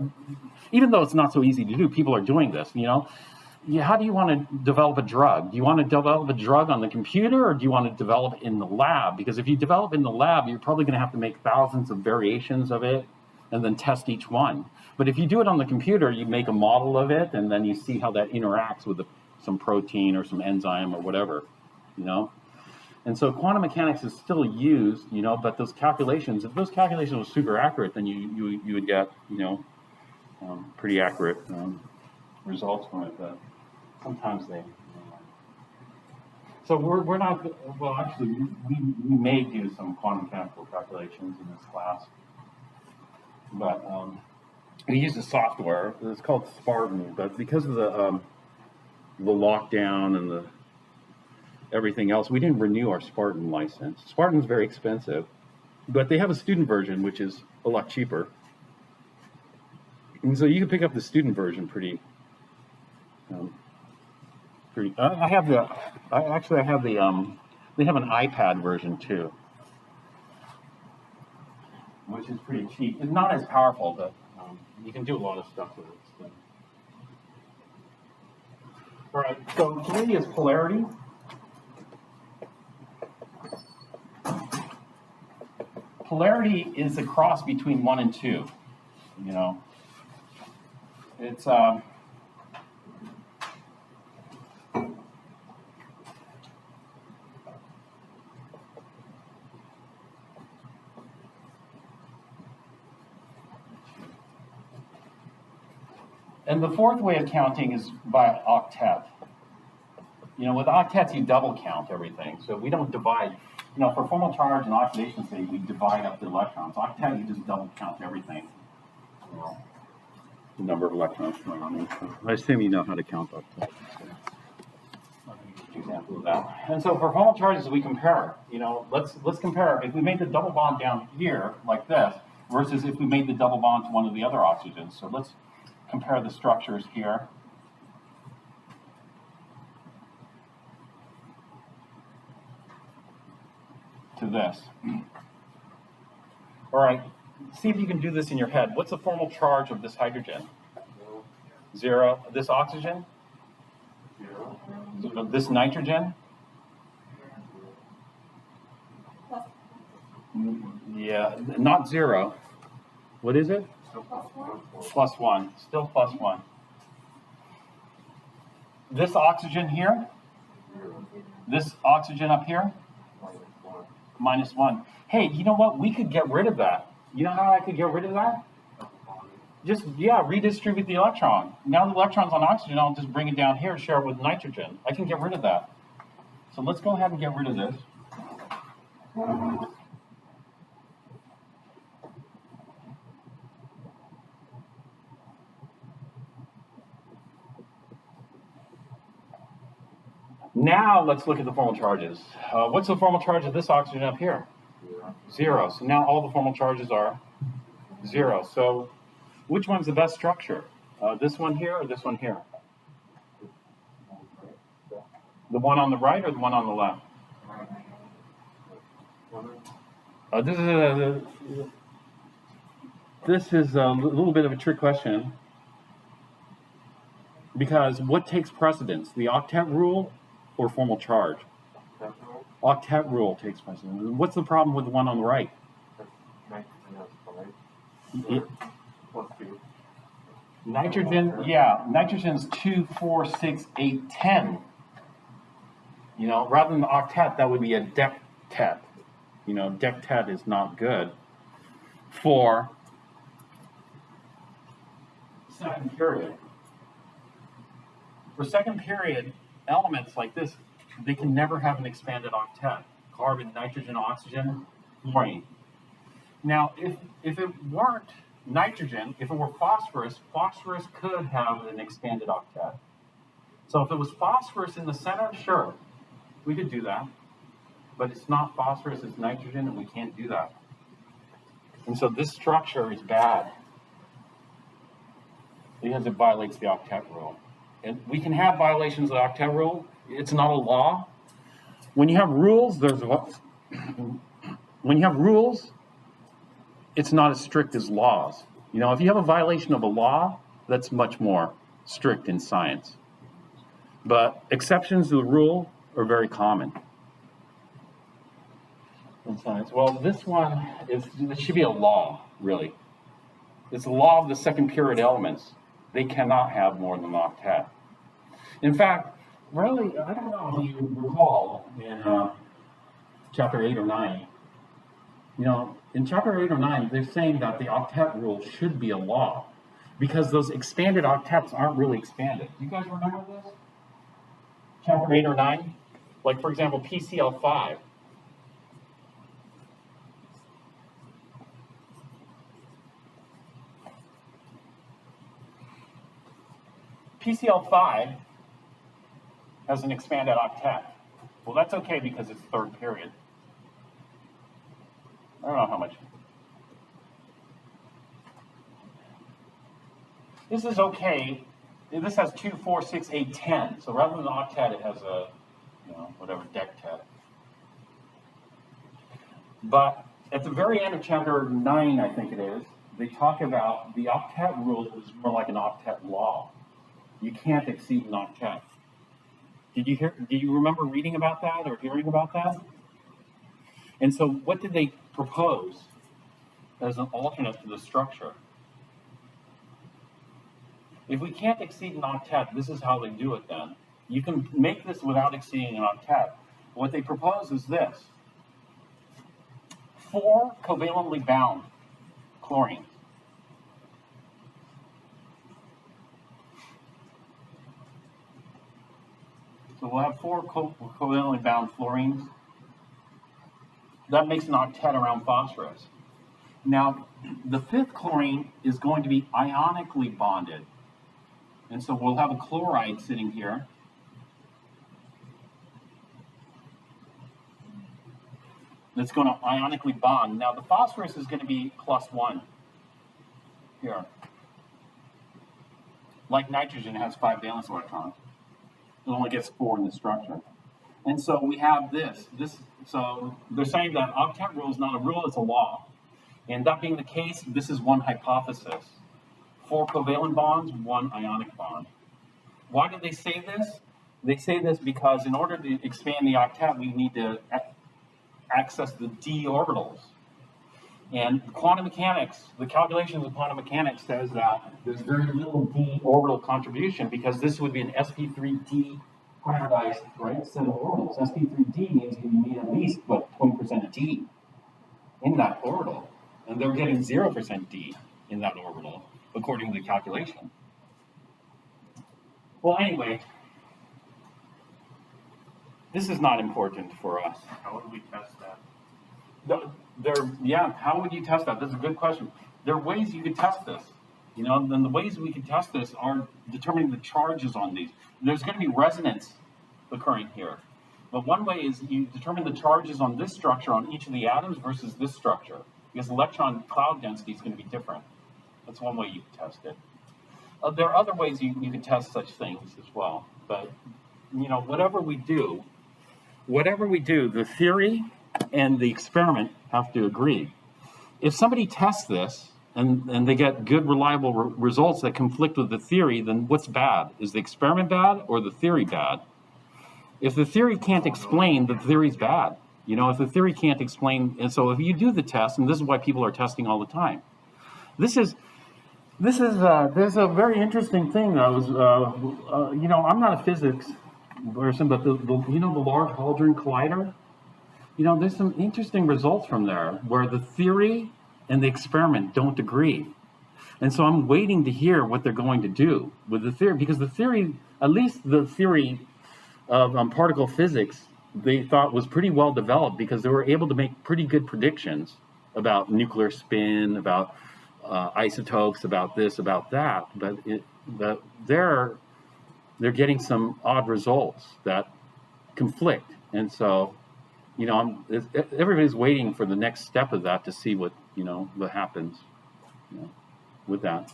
even though it's not so easy to do, people are doing this, you know. How do you want to develop a drug? Do you want to develop a drug on the computer, or do you want to develop it in the lab? Because if you develop in the lab, you're probably going to have to make thousands of variations of it and then test each one. But if you do it on the computer, you make a model of it and then you see how that interacts with some protein or some enzyme or whatever, you know. And so quantum mechanics is still used, you know, but those calculations, if those calculations were super accurate, then you would get, you know, pretty accurate results from it. But sometimes they. So we're not, well, actually, we may do some quantum mechanical calculations in this class, but we use a software. It's called Spartan, but because of the lockdown and the everything else, we didn't renew our Spartan license. Spartan's very expensive, but they have a student version, which is a lot cheaper. And so you can pick up the student version pretty. I have the. They have an iPad version too, which is pretty cheap. It's not as powerful, but you can do a lot of stuff with it. So. All right. So 3 is polarity. Polarity is a cross between 1 and 2. You know, it's and the fourth way of counting is by octet. You know, with octets, you double count everything. So we don't divide. You know, for formal charge and oxidation state, we divide up the electrons. Octet, you just double count everything. You know, the number of electrons going on. I assume you know how to count octets. So, example of that. And so for formal charges, we compare. You know, let's compare. If we made the double bond down here like this, versus if we made the double bond to one of the other oxygens. So let's compare the structures here. to this. All right, see if you can do this in your head. What's the formal charge of this hydrogen? 0. This oxygen? 0. This nitrogen? Yeah, not 0. What is it? Plus 1. Still plus 1. This oxygen here? This oxygen up here? Minus 1. Hey, you know what? We could get rid of that. You know how I could get rid of that? Just, yeah, redistribute the electron. Now the electron's on oxygen, I'll just bring it down here and share it with nitrogen. I can get rid of that. So let's go ahead and get rid of this. Now let's look at the formal charges. What's the formal charge of this oxygen up here? 0. So now all the formal charges are 0. So which one's the best structure? This one here or this one here? The one on the right or the one on the left? This is a little bit of a trick question, because what takes precedence, the octet rule or formal charge? Octet rule takes precedence. What's the problem with the one on the right? Nitrogen, yeah, nitrogen's 2, 4, 6, 8, 10. You know, rather than the octet, that would be a dectet. You know, dectet is not good for second period. For second period, elements like this, they can never have an expanded octet. Carbon, nitrogen, oxygen, fluorine. Now, if it weren't nitrogen, if it were phosphorus, phosphorus could have an expanded octet. So if it was phosphorus in the center, sure, we could do that. But it's not phosphorus, it's nitrogen, and we can't do that. And so this structure is bad because it violates the octet rule. And we can have violations of the octet rule. It's not a law. When you have rules, it's not as strict as laws. You know, if you have a violation of a law, that's much more strict in science. But exceptions to the rule are very common in science. Well, this should be a law, really. It's the law of the second period elements. They cannot have more than an octet. In fact, really, I don't know if you recall in chapter 8 or 9, you know, in chapter 8 or 9, they're saying that the octet rule should be a law because those expanded octets aren't really expanded. Do you guys remember this? Chapter 8 or 9? Like, for example, PCl5. PCl5 has an expanded octet. Well, that's okay because it's third period. I don't know how much. This is okay. This has 2, 4, 6, 8, 10. So rather than an octet, it has a, you know, whatever, dectet. But at the very end of chapter 9, I think it is, they talk about the octet rule is more like an octet law. You can't exceed an octet. Did you remember reading about that or hearing about that? And so what did they propose as an alternate to the structure? If we can't exceed an octet, this is how they do it then. You can make this without exceeding an octet. What they propose is this. 4 covalently bound chlorines. So we'll have 4 covalently bound fluorines. That makes an octet around phosphorus. Now, the 5th chlorine is going to be ionically bonded. And so we'll have a chloride sitting here. That's going to ionically bond. Now, the phosphorus is going to be +1 here. Like nitrogen, it has 5 valence electrons. It only gets 4 in the structure. And so we have so they're saying that octet rule is not a rule, it's a law. And that being the case, this is one hypothesis. 4 covalent bonds, 1 ionic bond. Why did they say this? They say this because in order to expand the octet, we need to access the d orbitals. And quantum mechanics, the calculations of quantum mechanics says that there's very little d orbital contribution because this would be an sp3d hybridized, right, set of orbitals. sp3d means you need at least, 20% d in that orbital. And they're getting 0% d in that orbital, according to the calculation. Well, anyway, this is not important for us. How would we test that? How would you test that? That's a good question. There are ways you could test this. You know, then the ways we could test this are determining the charges on these. There's going to be resonance occurring here. But one way is you determine the charges on this structure on each of the atoms versus this structure, because electron cloud density is going to be different. That's one way you can test it. There are other ways you can test such things as well. But, you know, whatever we do, the theory and the experiment have to agree. If somebody tests this and they get good, reliable results that conflict with the theory, then what's bad? Is the experiment bad or the theory bad? If the theory can't explain, the theory's bad. You know, if the theory can't explain, and so if you do the test, and this is why people are testing all the time. There's a very interesting thing. I was, you know, I'm not a physics person, but the Large Hadron Collider, you know, there's some interesting results from there where the theory and the experiment don't agree. And so I'm waiting to hear what they're going to do with the theory, because the theory, at least the theory of particle physics, they thought was pretty well developed because they were able to make pretty good predictions about nuclear spin, about isotopes, about this, about that. But they're getting some odd results that conflict. And so, you know, everybody's waiting for the next step of that to see what happens, you know, with that.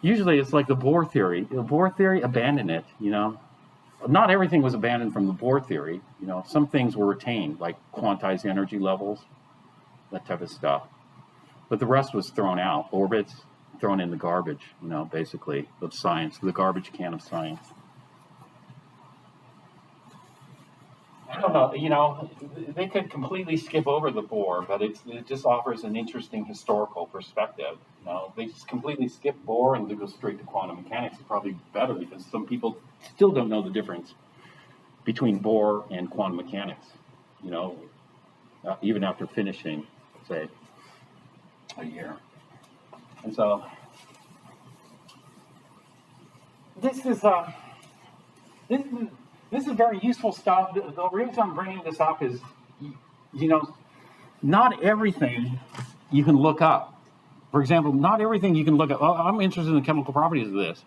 Usually it's like the Bohr theory. The Bohr theory, abandon it, you know. Not everything was abandoned from the Bohr theory. You know, some things were retained, like quantized energy levels, that type of stuff. But the rest was thrown out. Orbits, thrown in the garbage, you know, basically, of science, the garbage can of science. I don't know, you know, they could completely skip over the Bohr, but it just offers an interesting historical perspective. You know, they just completely skip Bohr and they go straight to quantum mechanics. It's probably better because some people still don't know the difference between Bohr and quantum mechanics, you know, even after finishing, say, a year. And so, this is very useful stuff. The reason I'm bringing this up is, you know, not everything you can look up. For example, not everything you can look up. Oh, I'm interested in the chemical properties of this.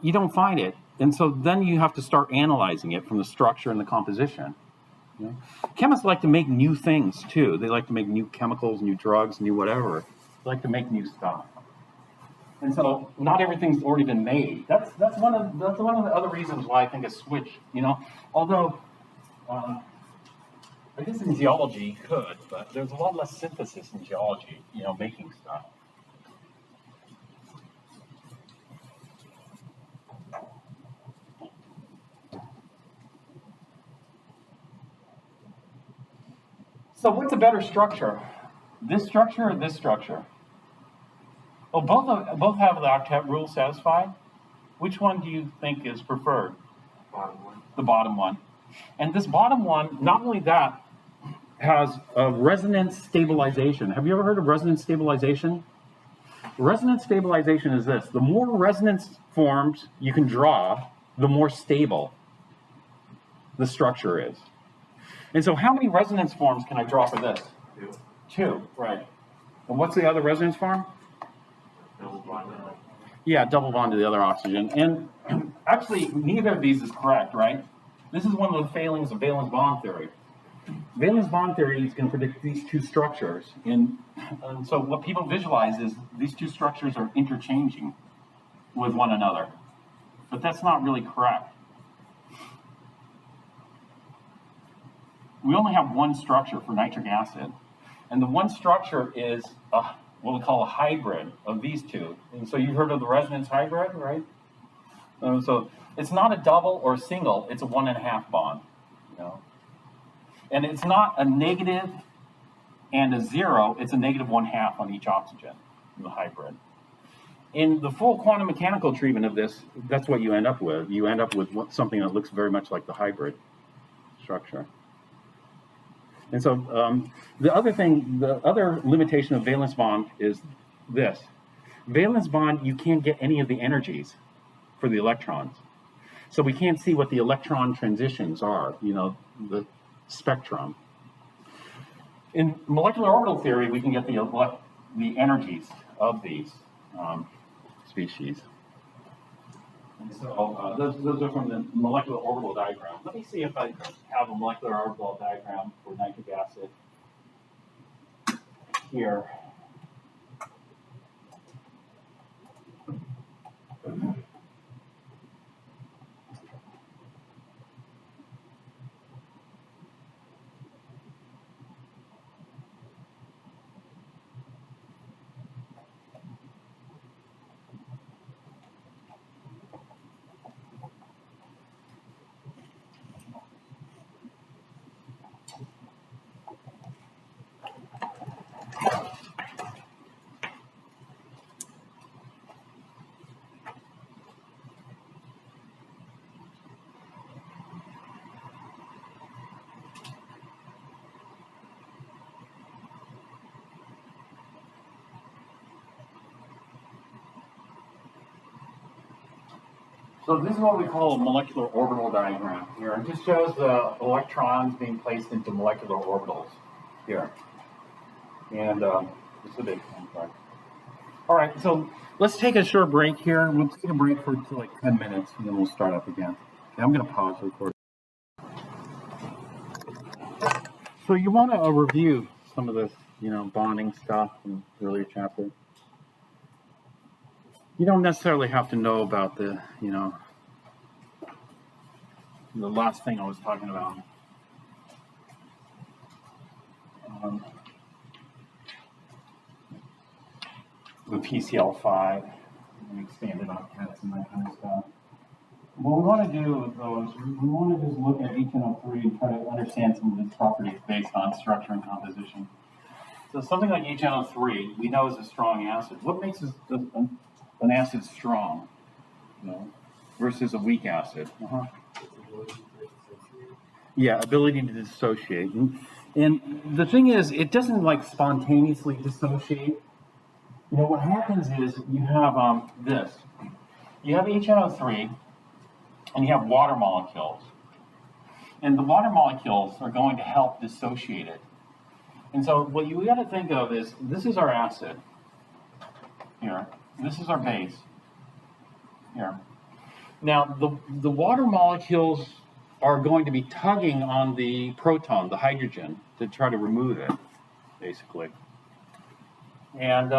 You don't find it. And so then you have to start analyzing it from the structure and the composition. You know? Chemists like to make new things too. They like to make new chemicals, new drugs, new whatever. They like to make new stuff. And so not everything's already been made. That's one of the other reasons why I think a switch, you know, although I guess in geology you could, but there's a lot less synthesis in geology, you know, making stuff. So what's a better structure? This structure or this structure? Well, both have the octet rule satisfied. Which one do you think is preferred? Bottom one. The bottom one. And this bottom one, not only that, has a resonance stabilization. Have you ever heard of resonance stabilization? Resonance stabilization is this. The more resonance forms you can draw, the more stable the structure is. And so how many resonance forms can I draw for this? Two, right. And what's the other resonance form? Double bond. Yeah, double bond to the other oxygen. And actually, neither of these is correct, right? This is one of the failings of valence bond theory. Valence bond theory is going to predict these two structures. And so what people visualize is these two structures are interchanging with one another. But that's not really correct. we only have one structure for nitric acid. And the one structure is what we call a hybrid of these two. And so you've heard of the resonance hybrid, right? So it's not a double or a single, it's a 1.5 bond. You know? And it's not a negative and a 0, it's a negative 1/2 on each oxygen in the hybrid. In the full quantum mechanical treatment of this, that's what you end up with. You end up with something that looks very much like the hybrid structure. And so the other limitation of valence bond is this. Valence bond, you can't get any of the energies for the electrons. So we can't see what the electron transitions are, you know, the spectrum. In molecular orbital theory, we can get the energies of these species. And so those are from the molecular orbital diagram. Let me see if I have a molecular orbital diagram for nitric acid here. So this is what we call a molecular orbital diagram here. It just shows the electrons being placed into molecular orbitals here. And it's a big one. All right, so let's take a short break here. We'll take a break for like 10 minutes and then we'll start up again. Okay, I'm going to pause the recording. So you want to review some of this, you know, bonding stuff from the earlier chapter. You don't necessarily have to know about the, you know, the last thing I was talking about. The PCl5, and expanded octets and that kind of stuff. What we want to do, though, is we want to just look at HNO3 and try to understand some of its properties based on structure and composition. So something like HNO3, we know is a strong acid. What makes an acid strong, you know, versus a weak acid? Yeah, ability to dissociate. And the thing is, it doesn't like spontaneously dissociate. You know, what happens is you have this. You have HNO3 and you have water molecules. And the water molecules are going to help dissociate it. And so what you got to think of is, this is our acid here. This is our base here. Now, the water molecules are going to be tugging on the proton, the hydrogen, to try to remove it, basically. And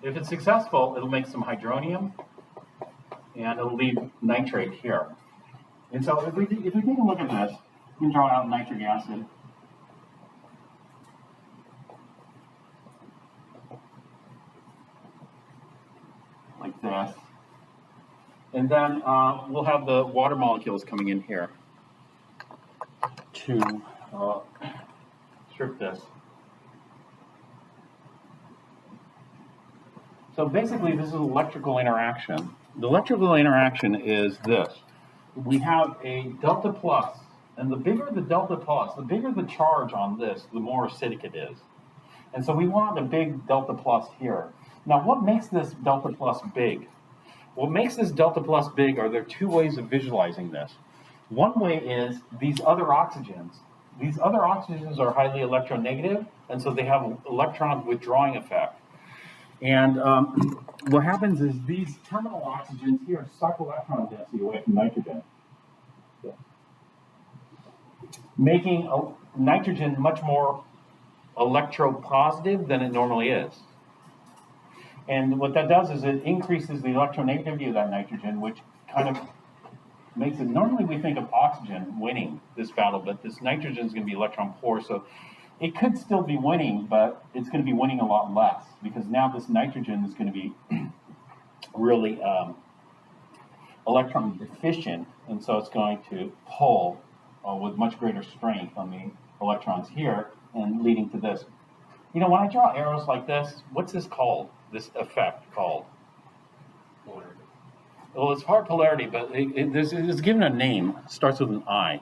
if it's successful, it'll make some hydronium, and it'll leave nitrate here. And so if we take a look at this, we can draw out nitric acid. Like this. And then we'll have the water molecules coming in here to strip this. So basically, this is electrical interaction. The electrical interaction is this. We have a delta plus, and the bigger the delta plus, the bigger the charge on this, the more acidic it is. And so we want a big delta plus here. Now, what makes this delta plus big? What makes this delta plus big are there two ways of visualizing this. One way is these other oxygens. These other oxygens are highly electronegative, and so they have an electron withdrawing effect. And what happens is these terminal oxygens here suck electron density away from nitrogen, making nitrogen much more electropositive than it normally is. And what that does is it increases the electronegativity of that nitrogen, which kind of makes it, normally we think of oxygen winning this battle, but this nitrogen is going to be electron poor, so it could still be winning, but it's going to be winning a lot less, because now this nitrogen is going to be really electron deficient, and so it's going to pull with much greater strength on the electrons here, and leading to this. You know, when I draw arrows like this, what's this called? This effect called? Polarity. Well, it's part polarity, but it's given a name. It starts with an I.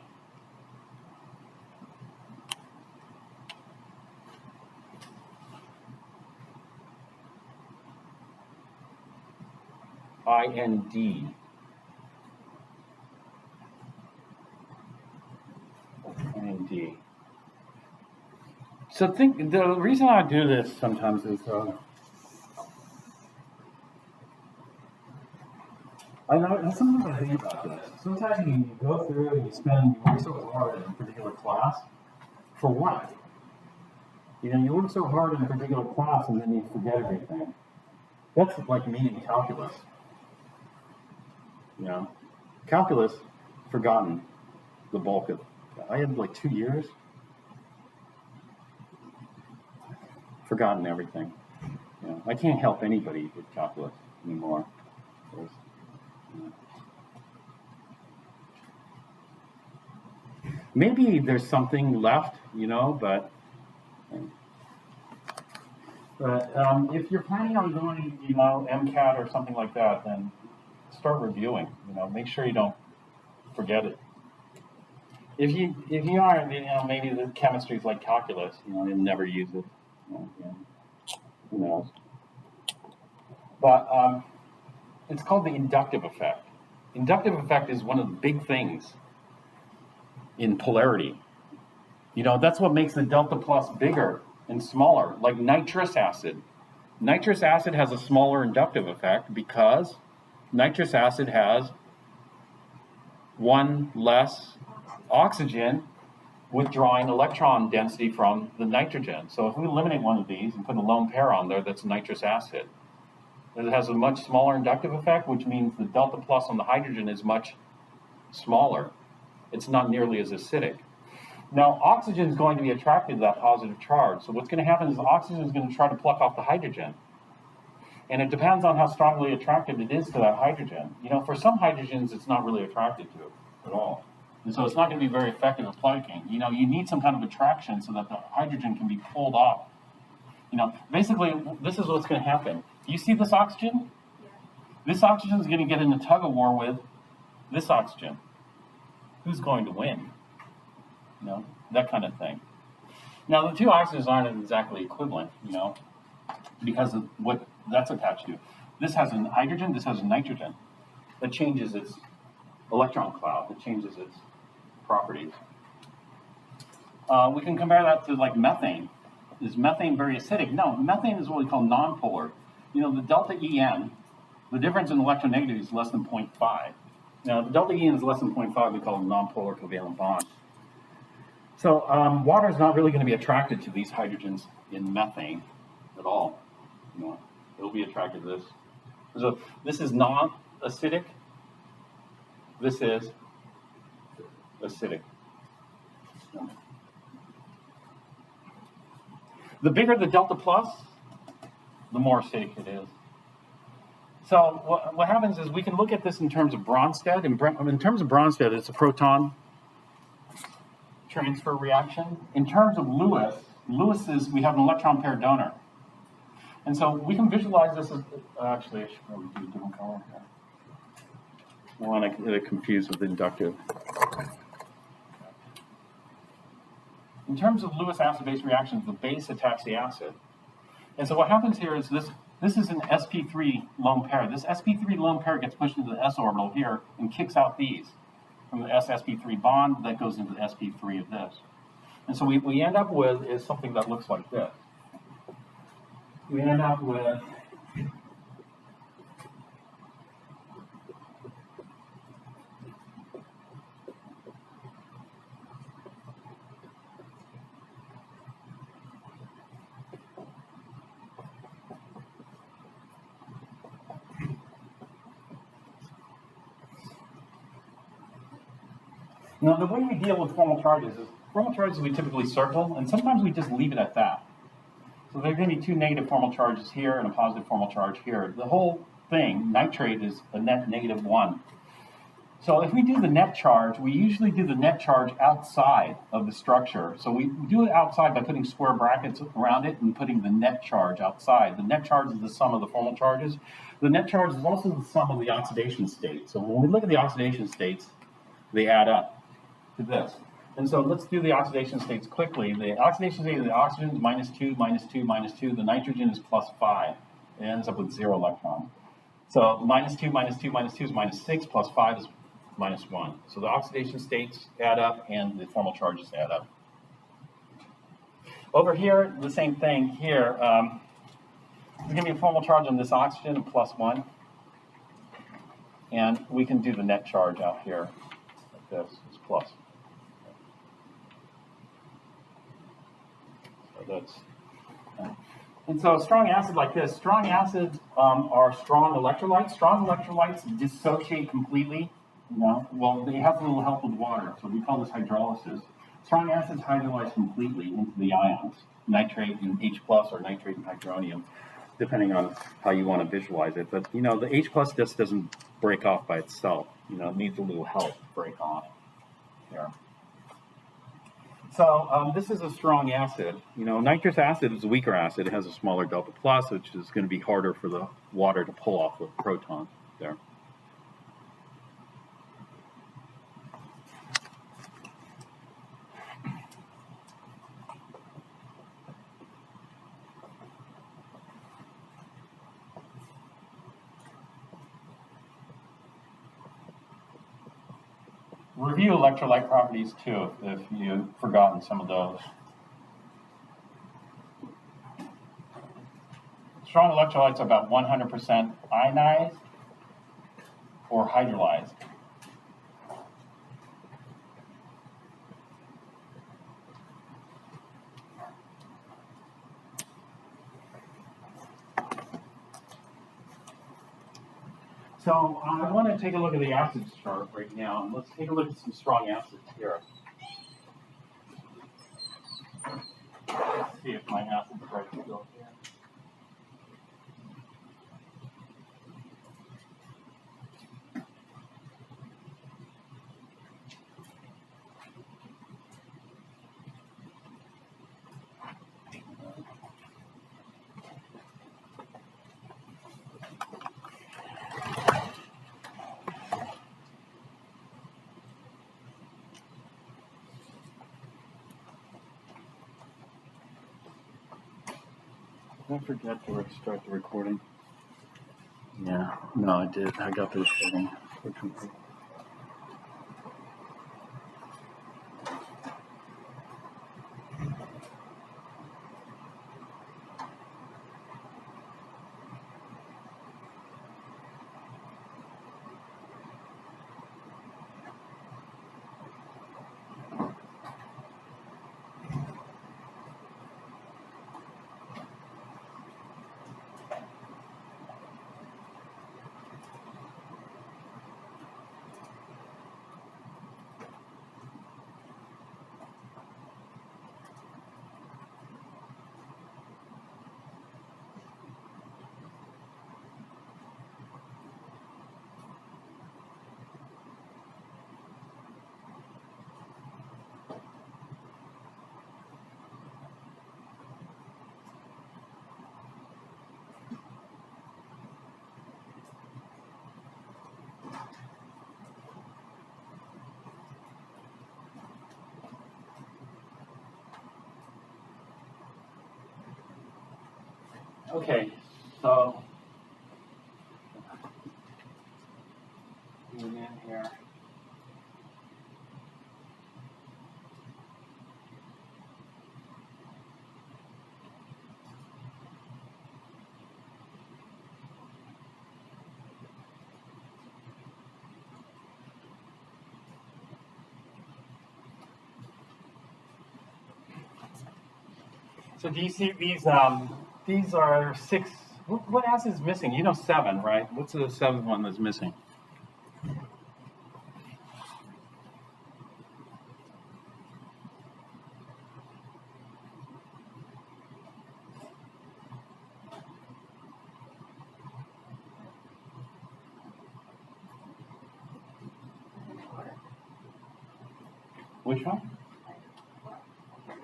IND. IND. So the reason I do this sometimes is I know sometimes I think about this. Sometimes you go through and you work so hard in a particular class. For what? You know, you work so hard in a particular class and then you forget everything. That's like me in calculus. You know, calculus, forgotten the bulk of. I had like 2 years. Forgotten everything. You know, I can't help anybody with calculus anymore. Maybe there's something left, you know, but if you're planning on doing, you know, MCAT or something like that, then start reviewing. You know, make sure you don't forget it. If you are, you know, maybe the chemistry is like calculus, you know, you'll never use it. You know, who knows? But it's called the inductive effect. Inductive effect is one of the big things in polarity. You know, that's what makes the delta plus bigger and smaller, like nitrous acid. Nitrous acid has a smaller inductive effect because nitrous acid has one less oxygen withdrawing electron density from the nitrogen. So if we eliminate one of these and put a lone pair on there, that's nitrous acid. It has a much smaller inductive effect, which means the delta plus on the hydrogen is much smaller. It's not nearly as acidic. Now, oxygen is going to be attracted to that positive charge. So what's going to happen is oxygen is going to try to pluck off the hydrogen. And it depends on how strongly attracted it is to that hydrogen. You know, for some hydrogens, it's not really attracted to it at all. And so it's not going to be very effective at plucking. You know, you need some kind of attraction so that the hydrogen can be pulled off. You know, basically, this is what's going to happen. You see this oxygen? This oxygen is going to get in a tug of war with this oxygen. Who's going to win? You know, that kind of thing. Now, the two oxygens aren't exactly equivalent, you know, because of what that's attached to. This has a hydrogen, this has a nitrogen. That changes its electron cloud, that changes its properties. We can compare that to like methane. Is methane very acidic? No, methane is what we call nonpolar. You know, the delta En, the difference in electronegativity is less than 0.5. Now, if the delta En is less than 0.5, we call it a nonpolar covalent bond. So water is not really going to be attracted to these hydrogens in methane at all. You know, it'll be attracted to this. So this is non-acidic. This is acidic. The bigger the delta plus, the more acidic it is. So what happens is we can look at this in terms of Bronsted. In terms of Bronsted, it's a proton transfer reaction. In terms of Lewis is, we have an electron pair donor. And so we can visualize this as, actually, I should probably do a different color here. I don't want to get it confused with inductive. In terms of Lewis acid-base reactions, the base attacks the acid. And so what happens here is this is an sp3 lone pair. This sp3 lone pair gets pushed into the s orbital here and kicks out these from the s-sp3 bond that goes into the sp3 of this. And so we end up with is something that looks like this. We end up with Now, the way we deal with formal charges is we typically circle, and sometimes we just leave it at that. So there are going to be two negative formal charges here and a positive formal charge here. The whole thing, nitrate, is a net -1. So if we do the net charge, we usually do the net charge outside of the structure. So we do it outside by putting square brackets around it and putting the net charge outside. The net charge is the sum of the formal charges. The net charge is also the sum of the oxidation state. So when we look at the oxidation states, they add up to this. And so let's do the oxidation states quickly. The oxidation state of the oxygen is -2, -2, -2. The nitrogen is +5. It ends up with 0 electrons. So -2, -2, -2 is -6, +5 is -1. So the oxidation states add up and the formal charges add up. Over here, the same thing here. There's going to be a formal charge on this oxygen of +1. And we can do the net charge out here like this. It's plus. So that's. And so a strong acid like this, strong acids are strong electrolytes. Strong electrolytes dissociate completely. Well, they have a little help with water, so we call this hydrolysis. Strong acids hydrolyze completely into the ions, nitrate and H+ or nitrate and hydronium, depending on how you want to visualize it. But, the H+ just doesn't break off by itself. It needs a little help to break off here. So this is a strong acid. Nitrous acid is a weaker acid. It has a smaller delta plus, which is going to be harder for the water to pull off with protons there. Review electrolyte properties too, if you've forgotten some of those. Strong electrolytes are about 100% ionized or hydrolyzed. So I want to take a look at the acids chart right now. Let's take a look at some strong acids here. Let's see if my acids are right to go here. Did I forget to start the recording? Yeah, no, I did. I got the recording. Okay, so zoom in here. So do you see these? These are 6. What acid is missing? 7, right? What's the 7th one that's missing? Which one?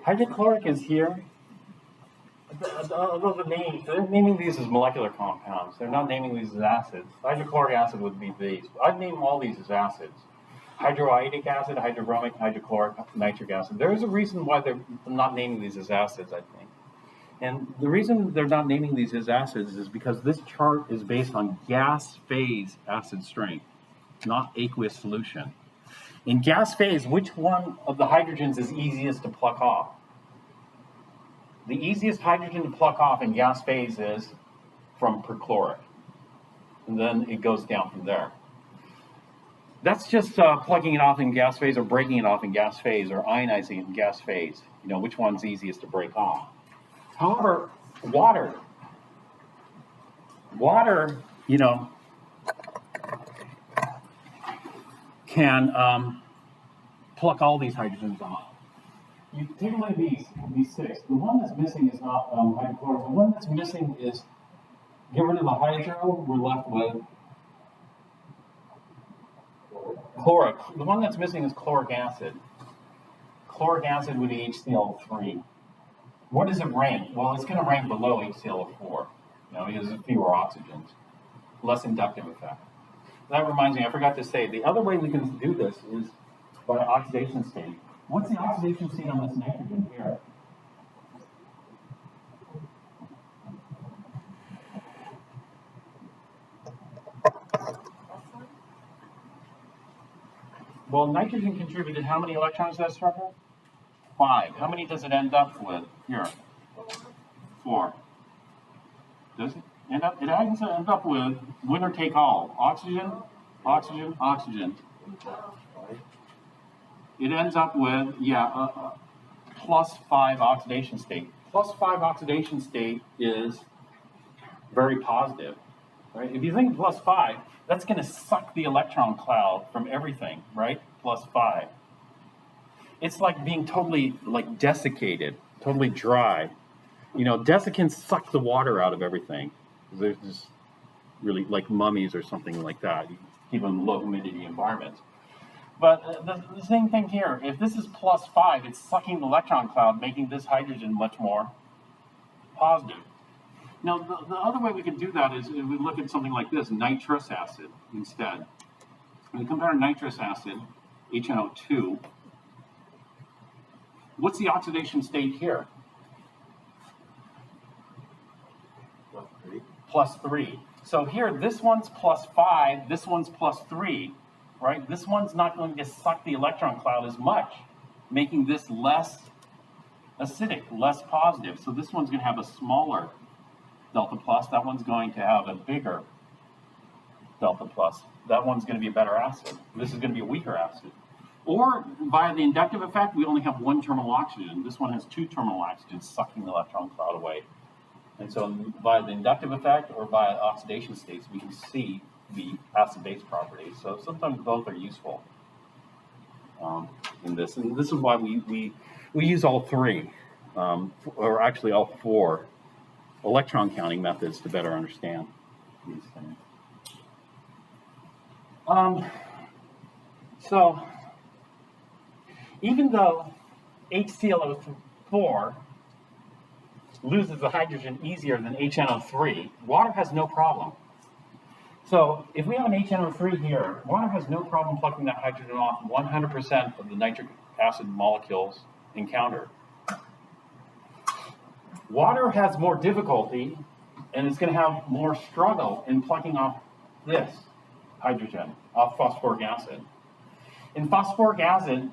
Hydrochloric is here. Those are names. They're naming these as molecular compounds. They're not naming these as acids. Hydrochloric acid would be these. I'd name all these as acids. Hydroiodic acid, hydrobromic, hydrochloric, nitric acid. There's a reason why they're not naming these as acids, I think. And the reason they're not naming these as acids is because this chart is based on gas phase acid strength, not aqueous solution. In gas phase, which one of the hydrogens is easiest to pluck off? The easiest hydrogen to pluck off in gas phase is from perchloric. And then it goes down from there. That's just plugging it off in gas phase or breaking it off in gas phase or ionizing it in gas phase. You know, which one's easiest to break off. However, water, you know, can pluck all these hydrogens off. You take away these six. The one that's missing is not hydrochloric. The one that's missing is, get rid of the hydro, we're left with chloric. The one that's missing is chloric acid. Chloric acid would be HCl3. What does it rank? Well, it's going to rank below HCl4, you know, because there's fewer oxygens, less inductive effect. That reminds me, I forgot to say, the other way we can do this is by oxidation state. What's the oxidation state on this nitrogen here? Well, nitrogen contributed how many electrons to that structure? 5. How many does it end up with? Here. 4. Does it end up? It ends up with winner take all. Oxygen, oxygen, oxygen. It ends up with, plus 5 oxidation state. Plus 5 oxidation state is very positive, right? If you think plus 5, that's going to suck the electron cloud from everything, right? Plus 5. It's like being totally like desiccated, totally dry. You know, desiccants suck the water out of everything. They're just really like mummies or something like that. You keep them in low humidity environments. But the same thing here. If this is plus 5, it's sucking the electron cloud, making this hydrogen much more positive. Now, the other way we can do that is we look at something like this, nitrous acid instead. We compare nitrous acid, HNO2. What's the oxidation state here? Plus 3. So here, this one's plus 5, this one's plus 3, right? This one's not going to suck the electron cloud as much, making this less acidic, less positive. So this one's going to have a smaller delta plus. That one's going to have a bigger delta plus. That one's going to be a better acid. This is going to be a weaker acid. Or by the inductive effect, we only have one terminal oxygen. This one has 2 terminal oxygens sucking the electron cloud away. And so by the inductive effect or by oxidation states, we can see the acid-base properties. So sometimes both are useful in this. And this is why we use all 3, or actually all 4 electron counting methods to better understand these things. So even though HClO4 loses the hydrogen easier than HNO3, water has no problem. So if we have an HNO3 here, water has no problem plucking that hydrogen off 100% of the nitric acid molecules encountered. Water has more difficulty, and it's going to have more struggle in plucking off this hydrogen, off phosphoric acid. In phosphoric acid,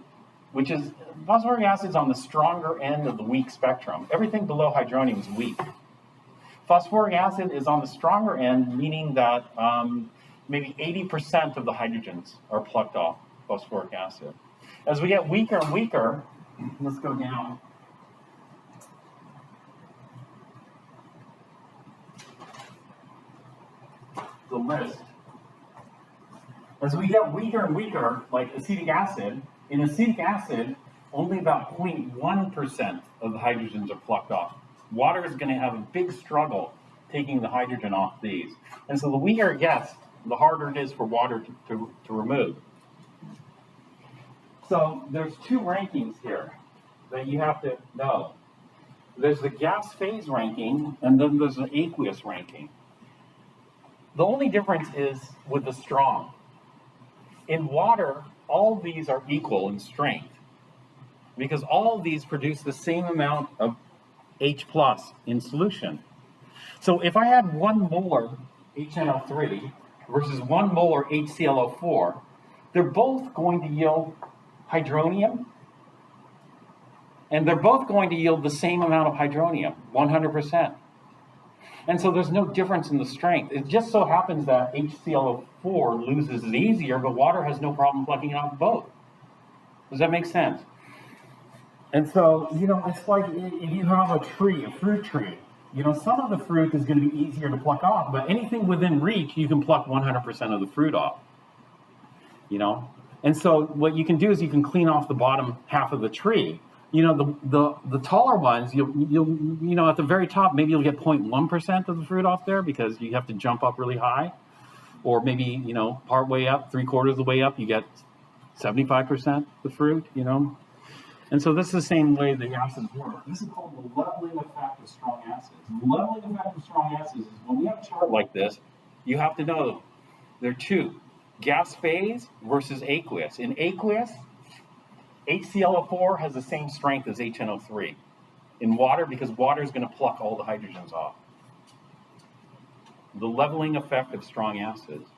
phosphoric acid is on the stronger end of the weak spectrum. Everything below hydronium is weak. Phosphoric acid is on the stronger end, meaning that maybe 80% of the hydrogens are plucked off phosphoric acid. As we get weaker and weaker, let's go down. The list. As we get weaker and weaker, like acetic acid, in acetic acid, only about 0.1% of the hydrogens are plucked off. Water is going to have a big struggle taking the hydrogen off these. And so the weaker it gets, the harder it is for water to remove. So there's two rankings here that you have to know. There's the gas phase ranking, and then there's the aqueous ranking. The only difference is with the strong. In water, all of these are equal in strength because all of these produce the same amount of H plus in solution. So if I had 1 molar HNO3 versus 1 molar HClO4, they're both going to yield hydronium, and they're both going to yield the same amount of hydronium, 100%. And so there's no difference in the strength. It just so happens that HClO4 loses it easier, but water has no problem plucking out both. Does that make sense? And so, it's like if you have a tree, a fruit tree, some of the fruit is going to be easier to pluck off, but anything within reach, you can pluck 100% of the fruit off, And so what you can do is you can clean off the bottom half of the tree. The taller ones, you'll at the very top, maybe you'll get 0.1% of the fruit off there because you have to jump up really high. Or maybe, part way up, 3/4 of the way up, you get 75% the fruit, And so this is the same way the acids work. This is called the leveling effect of strong acids. The leveling effect of strong acids is when we have a chart like this, you have to know there are two, gas phase versus aqueous. In aqueous, HClO4 has the same strength as HNO3 in water because water is going to pluck all the hydrogens off. The leveling effect of strong acids.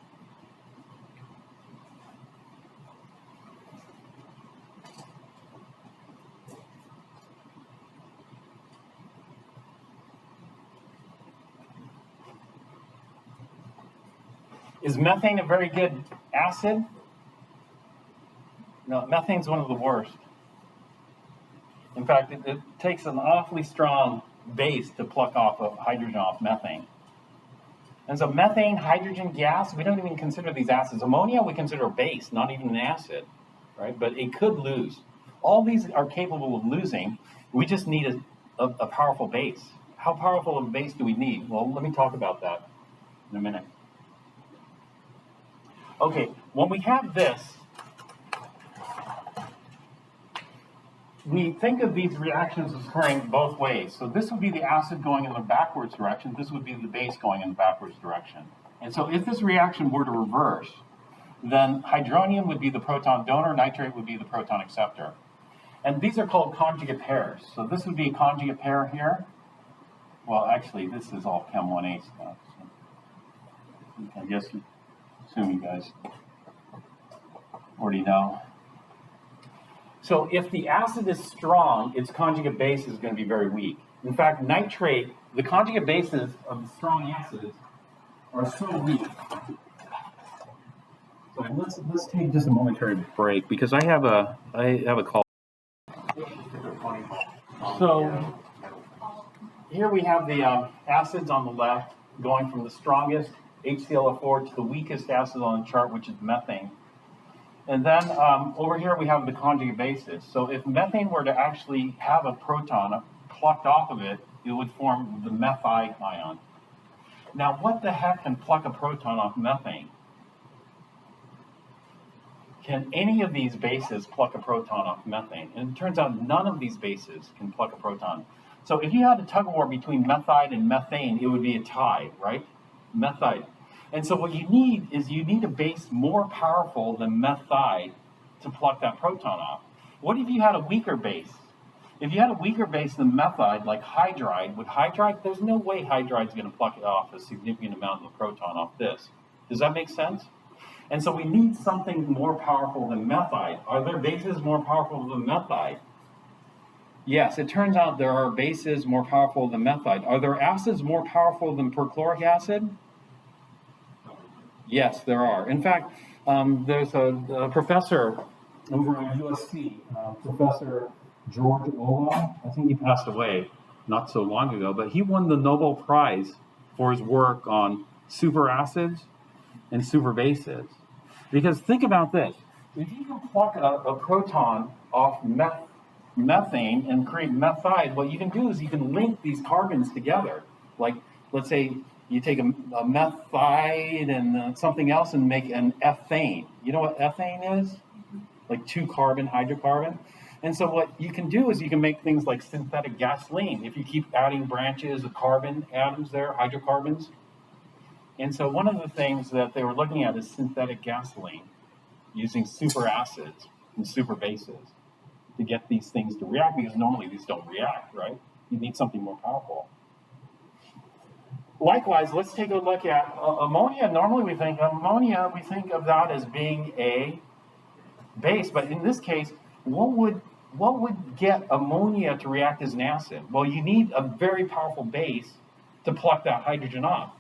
Is methane a very good acid? No, methane's one of the worst. In fact, it takes an awfully strong base to pluck off a hydrogen off methane. And so methane, hydrogen gas, we don't even consider these acids. Ammonia we consider a base, not even an acid, right? But it could lose. All these are capable of losing. We just need a powerful base. How powerful of a base do we need? Well, let me talk about that in a minute. Okay, when we have this, we think of these reactions as occurring both ways. So this would be the acid going in the backwards direction. This would be the base going in the backwards direction. And so if this reaction were to reverse, then hydronium would be the proton donor, nitrate would be the proton acceptor. And these are called conjugate pairs. So this would be a conjugate pair here. Well, actually, this is all Chem 1A stuff. So I guess, assume you guys already know. So if the acid is strong, its conjugate base is going to be very weak. In fact, nitrate, the conjugate bases of the strong acids are so weak. So let's take just a momentary break because I have a call. So here we have the acids on the left going from the strongest HClO4 to the weakest acid on the chart, which is methane. And then over here we have the conjugate bases. So if methane were to actually have a proton plucked off of it, it would form the methyl ion. Now, what the heck can pluck a proton off methane? Can any of these bases pluck a proton off methane? And it turns out none of these bases can pluck a proton. So if you had a tug of war between methide and methane, it would be a tie, right? Methide. And so what you need is you need a base more powerful than methide to pluck that proton off. What if you had a weaker base? If you had a weaker base than methide, like hydride, with hydride, there's no way hydride's going to pluck it off a significant amount of the proton off this. Does that make sense? And so we need something more powerful than methide. Are there bases more powerful than methide? Yes, it turns out there are bases more powerful than methide. Are there acids more powerful than perchloric acid? Yes, there are. In fact, there's a professor over at USC, Professor George Olah. I think he passed away not so long ago, but he won the Nobel Prize for his work on superacids and superbases. Because think about this. If you can pluck a proton off methane and create methide, what you can do is you can link these carbons together. Like, let's say you take a methide and something else and make an ethane. You know what ethane is? like 2-carbon hydrocarbon. And so what you can do is you can make things like synthetic gasoline if you keep adding branches of carbon atoms there, hydrocarbons. And so one of the things that they were looking at is synthetic gasoline using super acids and super bases to get these things to react, because normally these don't react, right? You need something more powerful. Likewise, let's take a look at ammonia. Normally we think of that as being a base, but in this case, what would get ammonia to react as an acid? Well, you need a very powerful base to pluck that hydrogen off.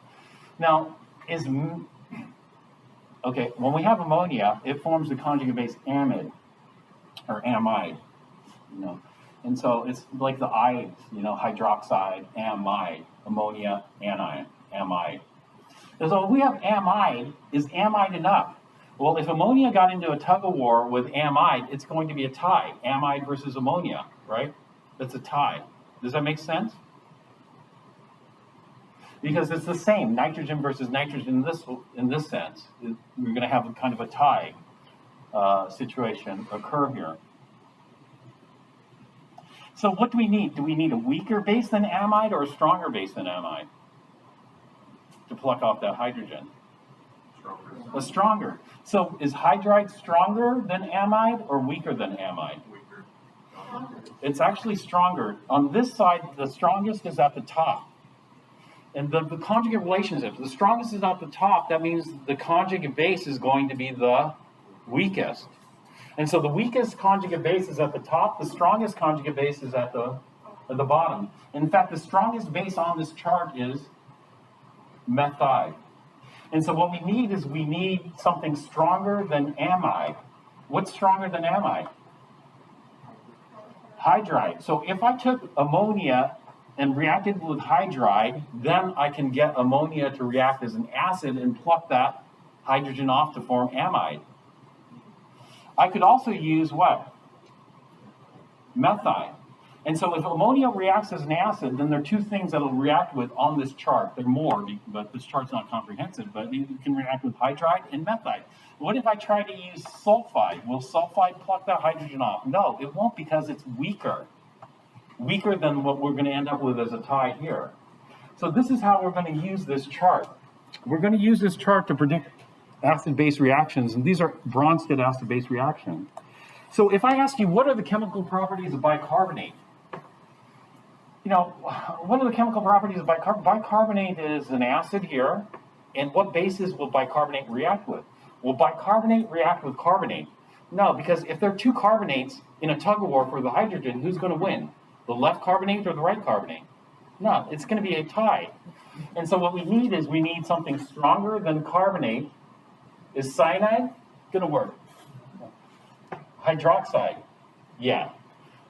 Now, when we have ammonia, it forms the conjugate base amide, or amide, and so it's like the ides, hydroxide, amide, ammonia, anion, amide. And so if we have amide, is amide enough? Well, if ammonia got into a tug of war with amide, it's going to be a tie. Amide versus ammonia, right? That's a tie. Does that make sense? Because it's the same, nitrogen versus nitrogen in this sense. We're going to have kind of a tie situation occur here. So what do we need? Do we need a weaker base than amide or a stronger base than amide to pluck off that hydrogen? Stronger. A stronger. So is hydride stronger than amide or weaker than amide? Weaker. It's actually stronger. On this side, the strongest is at the top. And the conjugate relationship, the strongest is at the top. That means the conjugate base is going to be the weakest. And so the weakest conjugate base is at the top. The strongest conjugate base is at the bottom. In fact, the strongest base on this chart is methide. And so what we need something stronger than amide. What's stronger than amide? Hydride. So if I took ammonia and reacted with hydride, then I can get ammonia to react as an acid and pluck that hydrogen off to form amide. I could also use what? Methide. And so if ammonia reacts as an acid, then there are two things that it'll react with on this chart. There are more, but this chart's not comprehensive, but you can react with hydride and methide. What if I try to use sulfide? Will sulfide pluck that hydrogen off? No, it won't, because it's weaker. Weaker than what we're going to end up with as a tie here. So this is how we're going to use this chart. We're going to use this chart to predict acid-base reactions, and these are Bronsted acid-base reactions. So if I ask you, what are the chemical properties of bicarbonate? What are the chemical properties of bicarbonate? Bicarbonate is an acid here, and what bases will bicarbonate react with? Will bicarbonate react with carbonate? No, because if there are two carbonates in a tug-of-war for the hydrogen, who's going to win? The left carbonate or the right carbonate? No, it's going to be a tie. And so what we need something stronger than carbonate. Is cyanide going to work? Hydroxide? Yeah.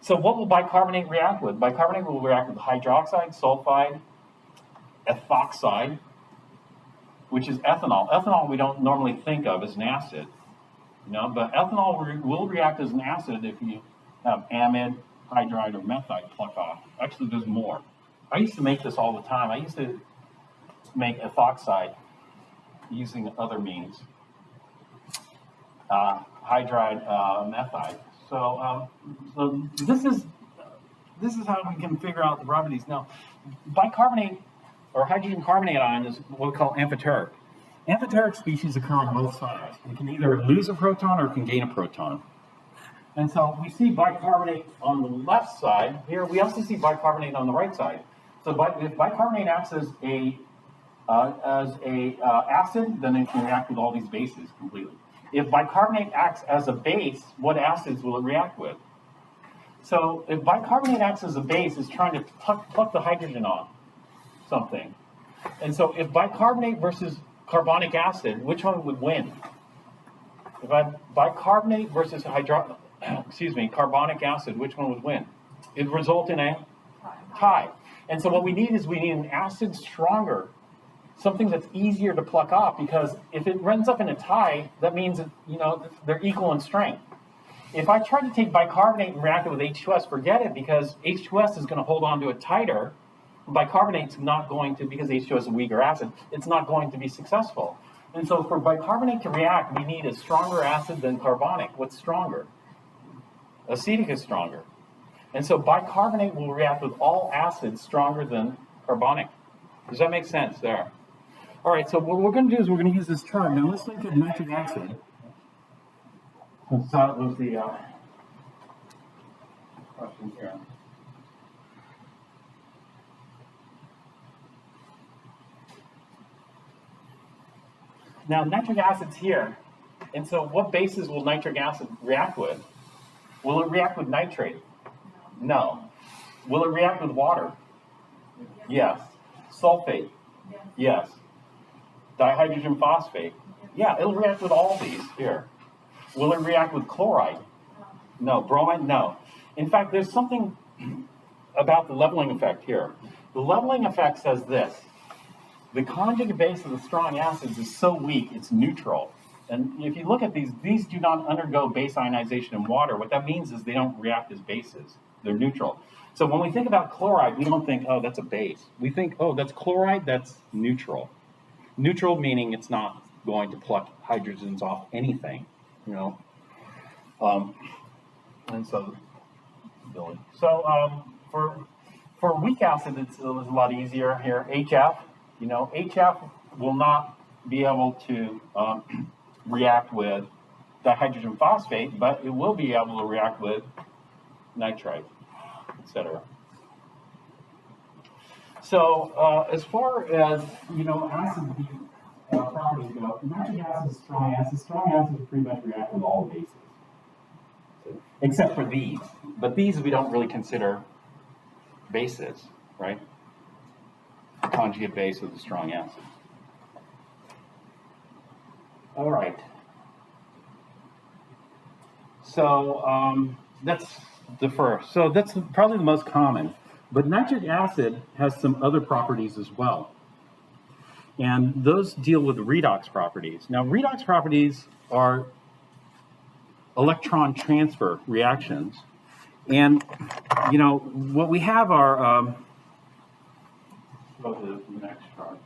So what will bicarbonate react with? Bicarbonate will react with hydroxide, sulfide, ethoxide, which is ethanol. Ethanol we don't normally think of as an acid, but ethanol will react as an acid if you have amide, hydride, or methide pluck off. Actually, there's more. I used to make this all the time. I used to make ethoxide using other means. Hydride, methide. So this is how we can figure out the properties. Now, bicarbonate or hydrogen carbonate ion is what we call amphoteric. Amphoteric species occur on both sides. It can either lose a proton or it can gain a proton. And so we see bicarbonate on the left side. Here we also see bicarbonate on the right side. So if bicarbonate acts as a acid, then it can react with all these bases completely. If bicarbonate acts as a base, what acids will it react with? So if bicarbonate acts as a base, it's trying to pluck the hydrogen off something. And so if bicarbonate versus carbonic acid, which one would win? If I bicarbonate versus carbonic acid, which one would win? It would result in a tie. And so what we need an acid stronger, something that's easier to pluck off, because if it ends up in a tie, that means that, they're equal in strength. If I try to take bicarbonate and react it with H2S, forget it, because H2S is going to hold on to it tighter. Bicarbonate's not going to, because H2S is a weaker acid, it's not going to be successful. And so for bicarbonate to react, we need a stronger acid than carbonic. What's stronger? Acetic is stronger. And so bicarbonate will react with all acids stronger than carbonic. Does that make sense there? All right, so what we're going to do is we're going to use this chart. Now let's look at nitric acid. So that was the question here. Now nitric acid's here. And so what bases will nitric acid react with? Will it react with nitrate? No. Will it react with water? Yes. Sulfate? Yes. Dihydrogen phosphate? Yeah, it'll react with all these here. Will it react with chloride? No. Bromide? No. In fact, there's something about the leveling effect here. The leveling effect says this. The conjugate base of the strong acids is so weak, it's neutral. And if you look at these do not undergo base ionization in water. What that means is they don't react as bases. They're neutral. So when we think about chloride, we don't think, oh, that's a base. We think, oh, that's chloride, that's neutral. Neutral meaning it's not going to pluck hydrogens off anything, you know. And so, for weak acid, it's a lot easier here. HF, you know, HF will not be able to react with dihydrogen phosphate, but it will be able to react with nitrite, etc. So as far as, you know, acid properties go, nitric acid is strong acid. Strong acids pretty much react with all bases, except for these. But these we don't really consider bases, right? The conjugate base of the strong acid. All right. So that's the first. So that's probably the most common. But nitric acid has some other properties as well. And those deal with redox properties. Now, redox properties are electron transfer reactions. And, you know, what we have are, go to the next chart.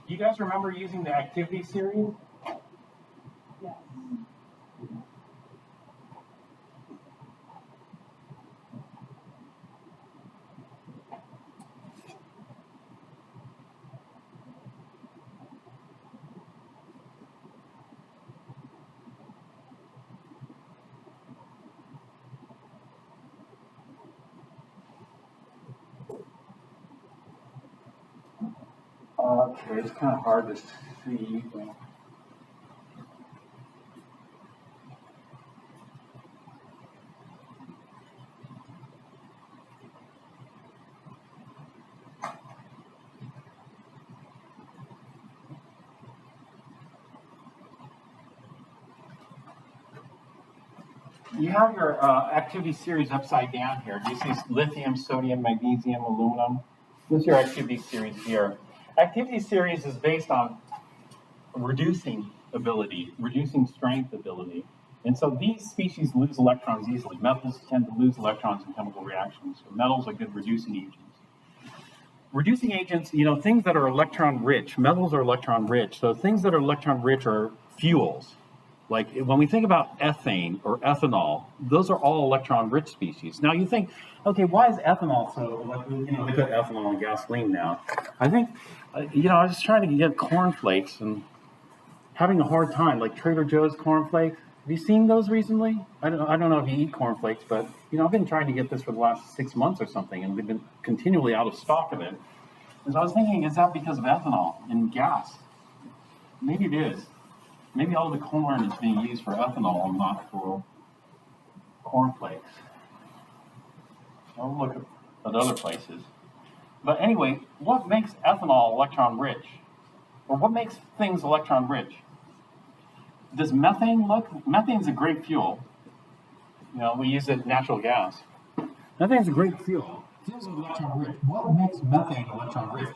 You guys remember using the activity series? Yes. Okay, it's kind of hard to see. You have your activity series upside down here. Do you see lithium, sodium, magnesium, aluminum? This is your activity series here. Activity series is based on reducing ability, reducing strength ability. And so these species lose electrons easily. Metals tend to lose electrons in chemical reactions. So metals are good reducing agents. Reducing agents, you know, things that are electron rich, metals are electron rich. So things that are electron rich are fuels. Like when we think about ethane or ethanol, those are all electron-rich species. Now you think, okay, why is ethanol so, you know, they put ethanol in gasoline now. I think, you know, I was trying to get cornflakes and having a hard time, like Trader Joe's cornflakes. Have you seen those recently? I don't know if you eat cornflakes, but, you know, I've been trying to get this for the last 6 months or something, and they've been continually out of stock of it. And so I was thinking, is that because of ethanol and gas? Maybe it is. Maybe all the corn is being used for ethanol and not for cornflakes. I'll look at other places. But anyway, what makes ethanol electron rich? Or what makes things electron rich? Does methane look? Methane's a great fuel. You know, we use it in natural gas. Methane's a great fuel. Fuels are electron rich. What makes methane electron rich?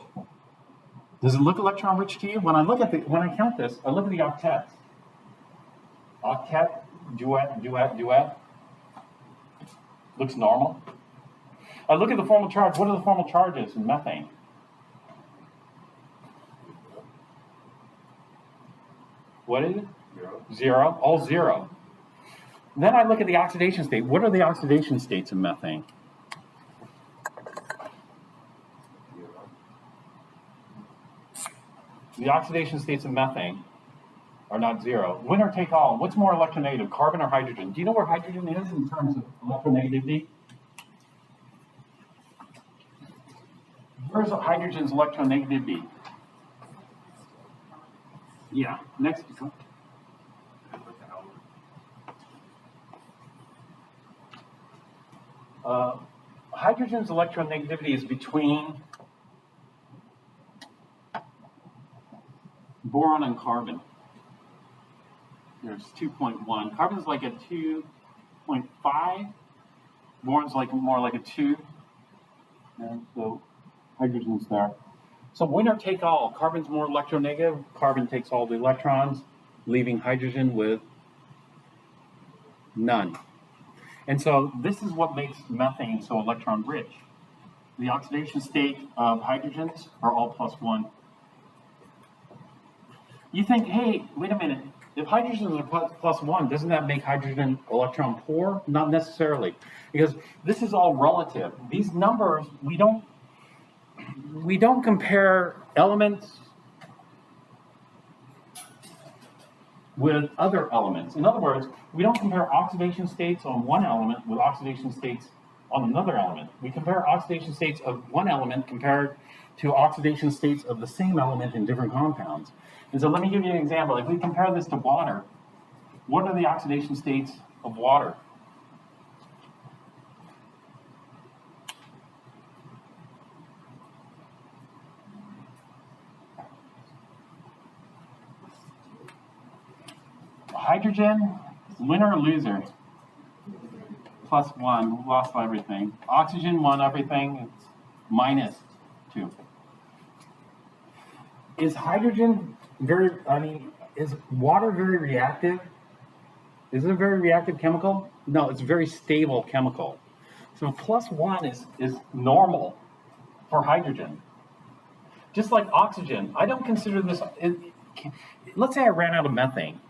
Does it look electron rich to you? When I count this, I look at the octets. Octet, duet, duet, duet. Looks normal. I look at the formal charge. What are the formal charges in methane? What is it? 0. All 0. Then I look at the oxidation state. What are the oxidation states in methane? The oxidation states of methane are not 0. Winner take all. What's more electronegative, carbon or hydrogen? Do you know where hydrogen is in terms of electronegativity? Where's hydrogen's electronegativity? Yeah, next. Hydrogen's electronegativity is between boron and carbon. There's 2.1. Carbon's like a 2.5. Boron's like more like a 2. And so hydrogen's there. So winner take all. Carbon's more electronegative. Carbon takes all the electrons, leaving hydrogen with none. And so this is what makes methane so electron rich. The oxidation state of hydrogens are all +1. You think, hey, wait a minute. If hydrogens are +1, doesn't that make hydrogen electron poor? Not necessarily, because this is all relative. These numbers, we don't compare elements with other elements. In other words, we don't compare oxidation states on one element with oxidation states on another element. We compare oxidation states of one element compared to oxidation states of the same element in different compounds. And so let me give you an example. If we compare this to water, what are the oxidation states of water? Hydrogen, winner or loser? +1, lost everything. Oxygen won everything, it's -2. Is hydrogen is water very reactive? Is it a very reactive chemical? No, it's a very stable chemical. So +1 is normal for hydrogen. Just like oxygen, I don't consider this, let's say I ran out of methane.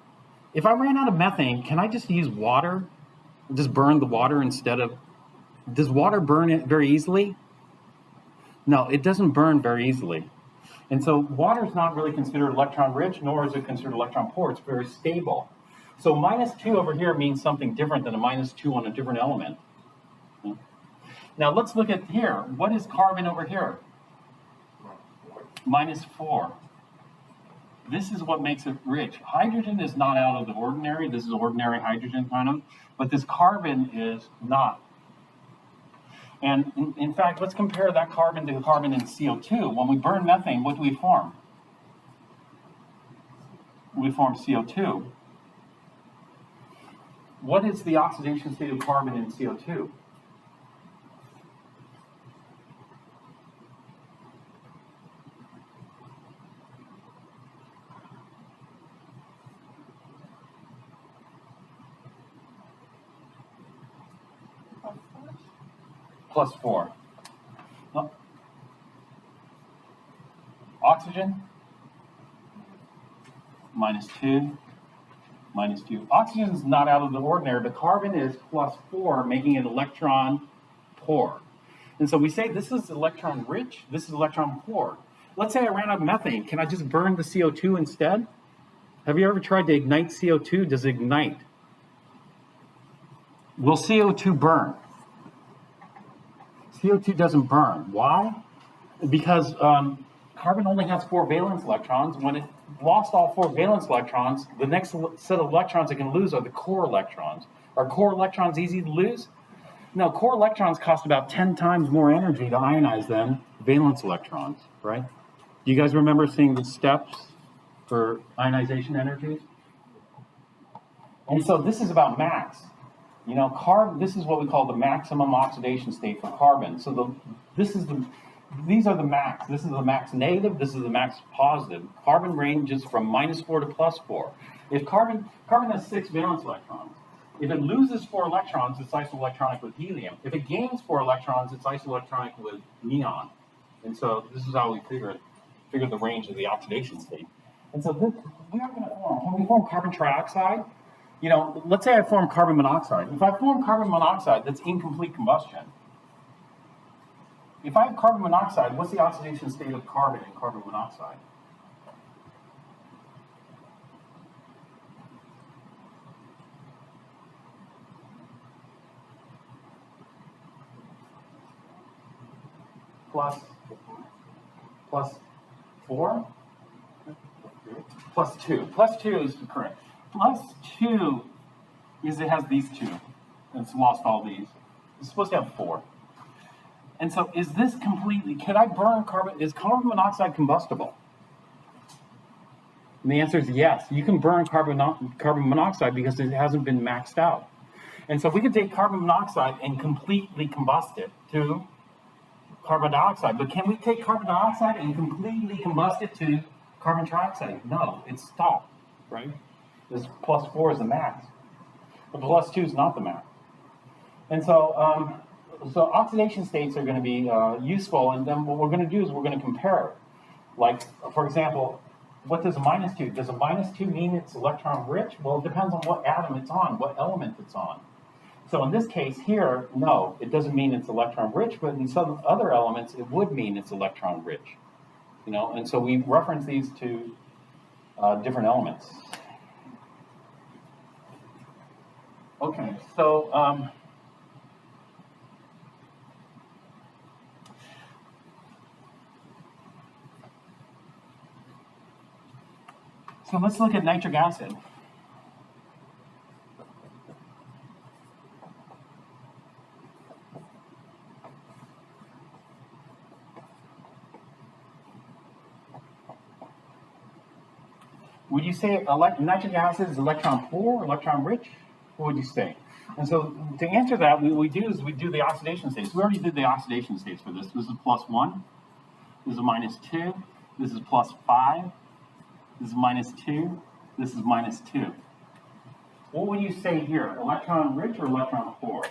If I ran out of methane, can I just use water? Just burn the water instead of, does water burn it very easily? No, it doesn't burn very easily. And so water is not really considered electron rich, nor is it considered electron poor. It's very stable. So -2 over here means something different than a -2 on a different element. Now let's look at here. What is carbon over here? -4. This is what makes it rich. Hydrogen is not out of the ordinary. This is ordinary hydrogen kind of, but this carbon is not. And in fact, let's compare that carbon to carbon in CO2. When we burn methane, what do we form? We form CO2. What is the oxidation state of carbon in CO2? +4. No. Oxygen? -2. -2. Oxygen is not out of the ordinary, but carbon is +4, making it electron poor. And so we say this is electron rich, this is electron poor. Let's say I ran out of methane. Can I just burn the CO2 instead? Have you ever tried to ignite CO2? Does it ignite? Will CO2 burn? CO2 doesn't burn. Why? Because carbon only has 4 valence electrons. When it lost all 4 valence electrons, the next set of electrons it can lose are the core electrons. Are core electrons easy to lose? No, core electrons cost about 10 times more energy to ionize than valence electrons, right? Do you guys remember seeing the steps for ionization energies? And so this is about max. You know, this is what we call the maximum oxidation state for carbon. So this is these are the max. This is the max negative, this is the max positive. Carbon ranges from -4 to +4. If carbon has 6 valence electrons. If it loses 4 electrons, it's isoelectronic with helium. If it gains 4 electrons, it's isoelectronic with neon. And so this is how we figure the range of the oxidation state. And so this, we are going to form, can we form carbon trioxide? You know, let's say I form carbon monoxide. If I form carbon monoxide, that's incomplete combustion. If I have carbon monoxide, what's the oxidation state of carbon in carbon monoxide? Plus 4? Plus 2. Plus 2 is correct. Plus 2 is it has these two. It's lost all these. It's supposed to have 4. And so is this completely, can I burn carbon, is carbon monoxide combustible? And the answer is yes. You can burn carbon monoxide because it hasn't been maxed out. And so we can take carbon monoxide and completely combust it to carbon dioxide. But can we take carbon dioxide and completely combust it to carbon trioxide? No, it's stopped, right? This plus 4 is the max. But plus 2 is not the max. And so, so oxidation states are going to be useful, and then what we're going to do is we're going to compare. Like, for example, what does a -2? Does a -2 mean it's electron rich? Well, it depends on what atom it's on, what element it's on. So in this case here, no, it doesn't mean it's electron rich, but in some other elements, it would mean it's electron rich. You know, and so we reference these to different elements. Okay, so so let's look at nitric acid. Would you say nitric acid is electron poor or electron rich? What would you say? And so to answer that, what we do is we do the oxidation states. We already did the oxidation states for this. This is +1. This is -2. This is +5. This is -2. This is -2. What would you say here? Electron rich or electron poor?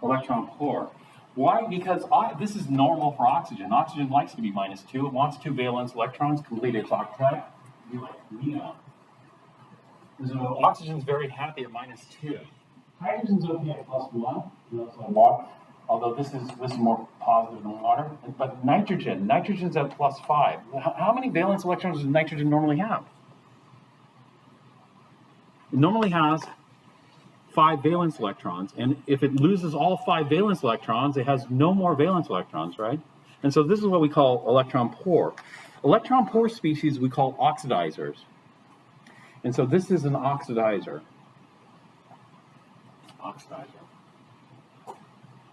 Electron poor. Why? Because this is normal for oxygen. Oxygen likes to be -2. It wants 2 valence electrons, complete its octet. Be like neon. So oxygen's very happy at -2. Hydrogen's okay at +1. Although this is more positive than water. But nitrogen's at +5. How many valence electrons does nitrogen normally have? It normally has 5 valence electrons, and if it loses all 5 valence electrons, it has no more valence electrons, right? And so this is what we call electron poor. Electron poor species we call oxidizers. And so this is an oxidizer.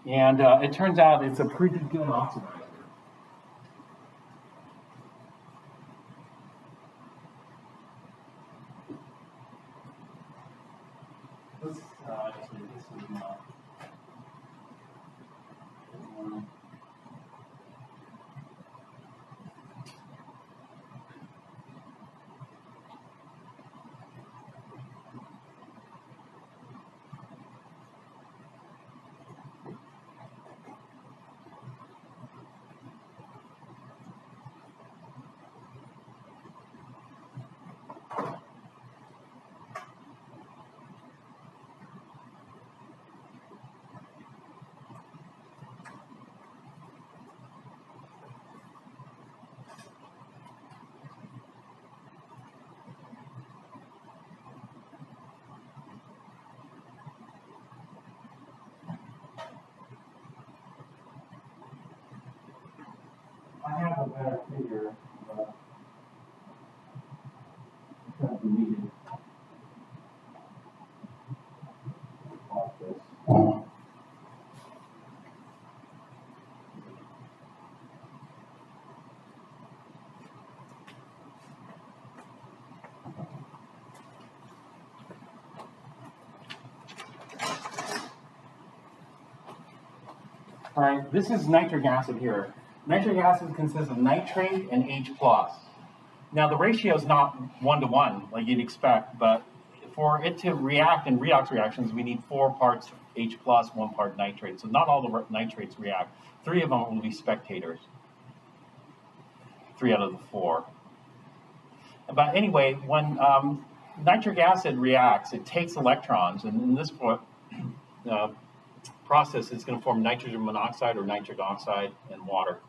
And it turns out it's a pretty good oxidizer. This is I have a better figure, but it's kind of deleted. Like this. All right, this is nitric acid here. Nitric acid consists of nitrate and H plus. Now the ratio is not 1-to-1 like you'd expect, but for it to react in redox reactions, we need 4 parts H plus, 1 part nitrate. So not all the nitrates react. 3 of them will be spectators. 3 out of the 4. But anyway, when nitric acid reacts, it takes electrons, and in this process, it's going to form nitrogen monoxide or nitric oxide and water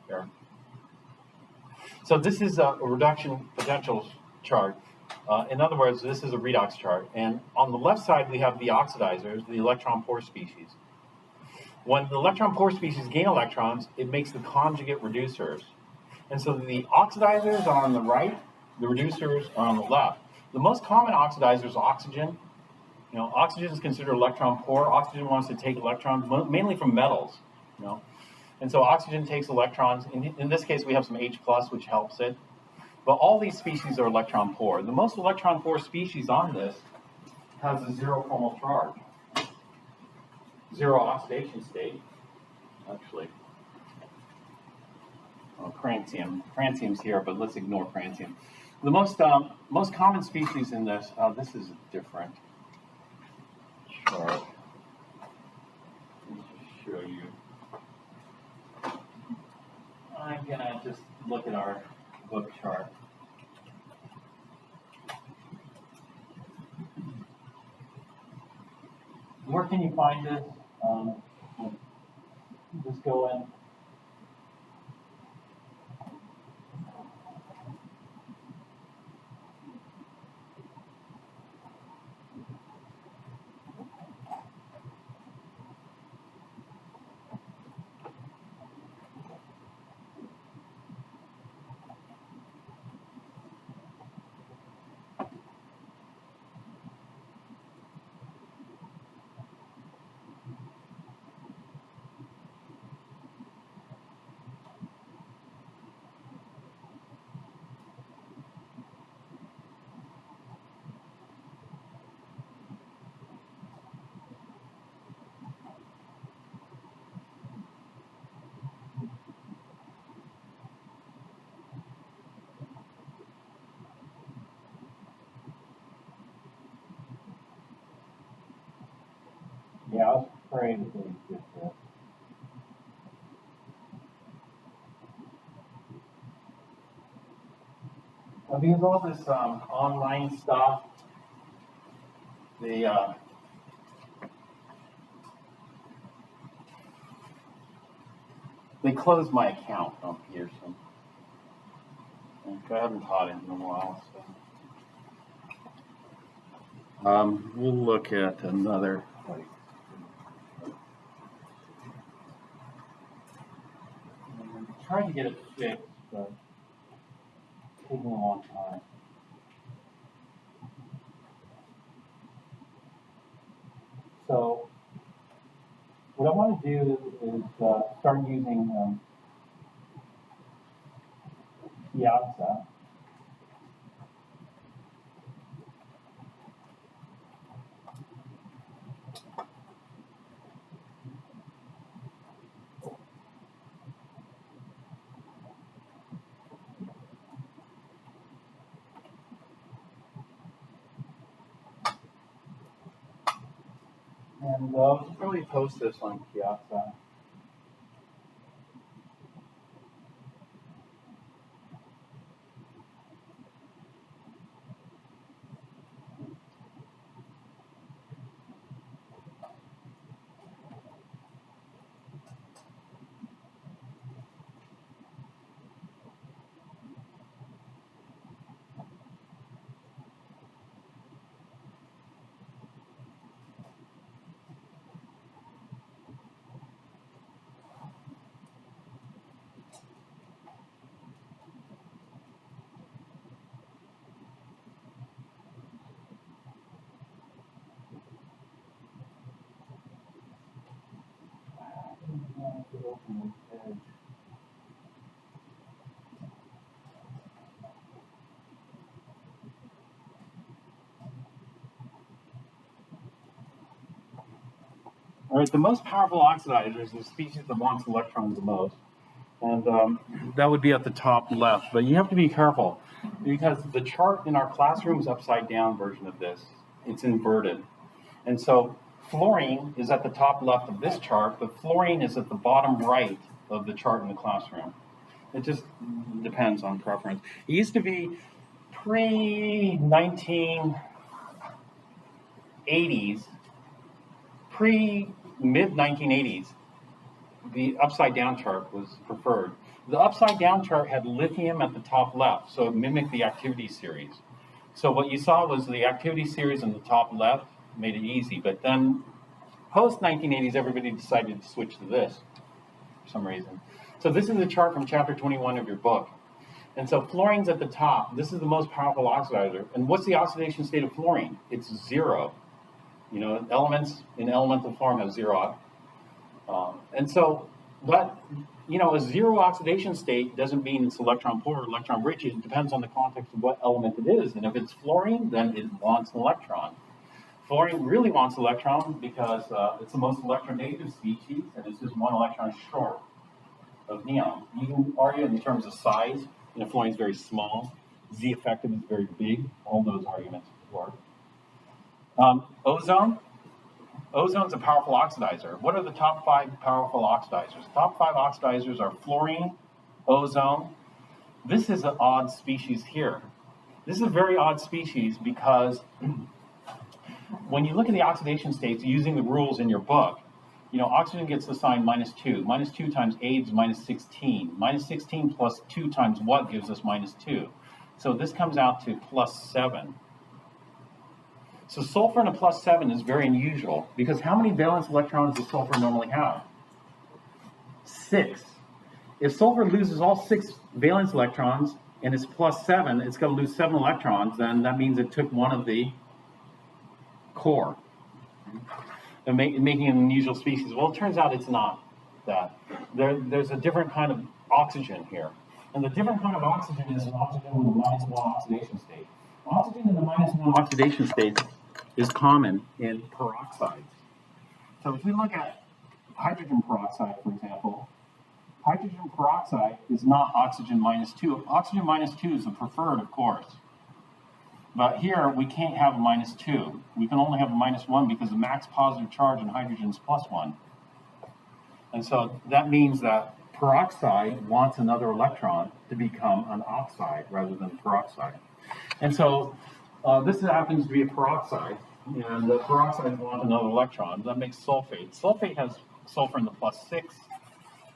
here. So this is a reduction potential chart. In other words, this is a redox chart. And on the left side, we have the oxidizers, the electron poor species. When the electron poor species gain electrons, it makes the conjugate reducers. And so the oxidizers are on the right, the reducers are on the left. The most common oxidizer is oxygen. Oxygen is considered electron poor. Oxygen wants to take electrons, mainly from metals, And so oxygen takes electrons. In this case, we have some H plus, which helps it. But all these species are electron poor. The most electron poor species on this has a 0 formal charge. 0 oxidation state, actually. Well, francium. Francium's here, but let's ignore francium. The most common species in this, this is a different chart. Let me just show you. I'm gonna just look at our book chart. Where can you find this? Just go in. Yeah, I was afraid that they did this. Because all this online stuff, they closed my account on Pearson. I haven't taught it in a while, so we'll look at another. I'm trying to get it fixed, but it's taking a long time. So what I want to do is start using Piazza. And I'll just really post this on Piazza. All right, the most powerful oxidizer is the species that wants electrons the most. And that would be at the top left, but you have to be careful because the chart in our classroom is upside down version of this. It's inverted. And so fluorine is at the top left of this chart, but fluorine is at the bottom right of the chart in the classroom. It just depends on preference. It used to be pre-1980s, pre-mid-1980s, the upside down chart was preferred. The upside down chart had lithium at the top left, so it mimicked the activity series. So what you saw was the activity series in the top left made it easy, but then post 1980s, everybody decided to switch to this for some reason. So this is the chart from chapter 21 of your book. And so fluorine's at the top. This is the most powerful oxidizer. And what's the oxidation state of fluorine? It's 0. You know, elements in elemental form have 0. And so, but, you know, a 0 oxidation state doesn't mean it's electron poor or electron rich. It depends on the context of what element it is. And if it's fluorine, then it wants an electron. Fluorine really wants electron because it's the most electronegative species, and it's just 1 electron short of neon. You can argue in terms of size. You know, fluorine is very small. Z effective is very big. All those arguments work. Ozone. Ozone's a powerful oxidizer. What are the top 5 powerful oxidizers? The top 5 oxidizers are fluorine, ozone. This is an odd species here. This is a very odd species because when you look at the oxidation states using the rules in your book, you know, oxygen gets the sign -2. -2 times 8 is -16. -16 plus 2 times what gives us -2. So this comes out to +7. So sulfur in a +7 is very unusual because how many valence electrons does sulfur normally have? 6. If sulfur loses all 6 valence electrons and it's +7, it's going to lose 7 electrons, then that means it took one of the core, and making an unusual species. Well, it turns out it's not that. There's a different kind of oxygen here. And the different kind of oxygen is an oxygen with a -1 oxidation state. Oxygen in the -1 oxidation state is common in peroxides. So if we look at hydrogen peroxide, for example, hydrogen peroxide is not oxygen -2. Oxygen -2 is the preferred, of course. But here, we can't have a -2. We can only have a -1 because the max positive charge in hydrogen is +1. And so that means that peroxide wants another electron to become an oxide rather than peroxide. And so this happens to be a peroxide, and the peroxides want another electron. That makes sulfate. Sulfate has sulfur in the +6.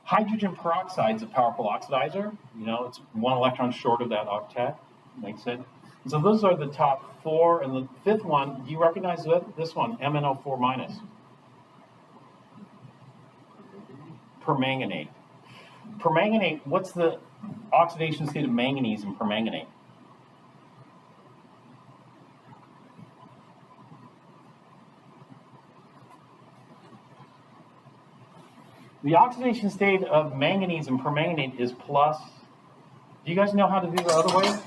Hydrogen peroxide is a powerful oxidizer. You know, it's 1 electron short of that octet. Makes it. So those are the top 4, and the 5th one, do you recognize this one, MnO4 minus? Permanganate. Permanganate, what's the oxidation state of manganese in permanganate? The oxidation state of manganese and permanganate is plus. Do you guys know how to do the other way?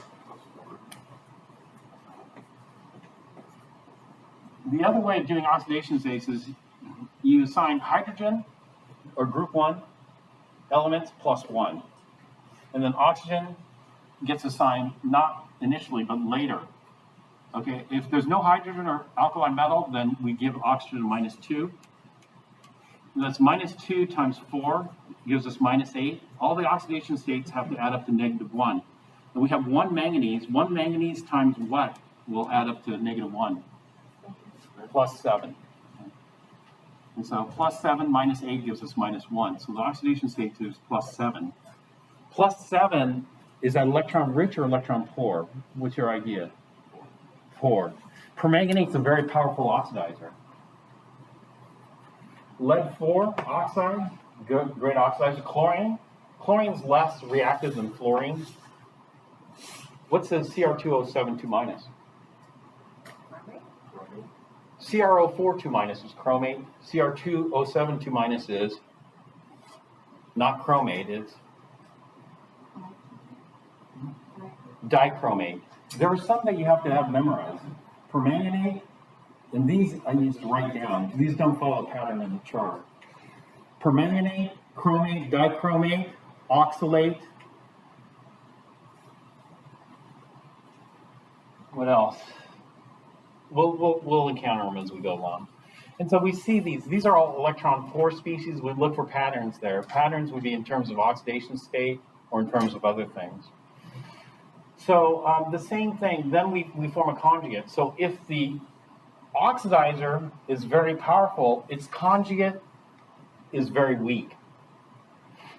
The other way of doing oxidation states is you assign hydrogen or group 1 elements +1. And then oxygen gets assigned not initially, but later. Okay, if there's no hydrogen or alkali metal, then we give oxygen -2. And that's -2 times 4 gives us -8. All the oxidation states have to add up to -1. And we have 1 manganese. 1 manganese times what will add up to -1? +7. And so +7 minus 8 gives us -1. So the oxidation state is +7. +7, is that electron rich or electron poor? What's your idea? Poor. Permanganate's a very powerful oxidizer. Lead-4 oxide, good, great oxidizer. Chlorine. Chlorine's less reactive than fluorine. What's the Cr2O7 2 minus? CrO4 2 minus is chromate. Cr2O7 2 minus is not chromate, it's dichromate. There are some that you have to have memorized. Permanganate, and these I used to write down. These don't follow a pattern in the chart. Permanganate, chromate, dichromate. oxalate. What else? We'll encounter them as we go along. And so we see these are all electron poor species. We look for patterns there. Patterns would be in terms of oxidation state or in terms of other things. So the same thing, then we form a conjugate. So if the oxidizer is very powerful, its conjugate is very weak.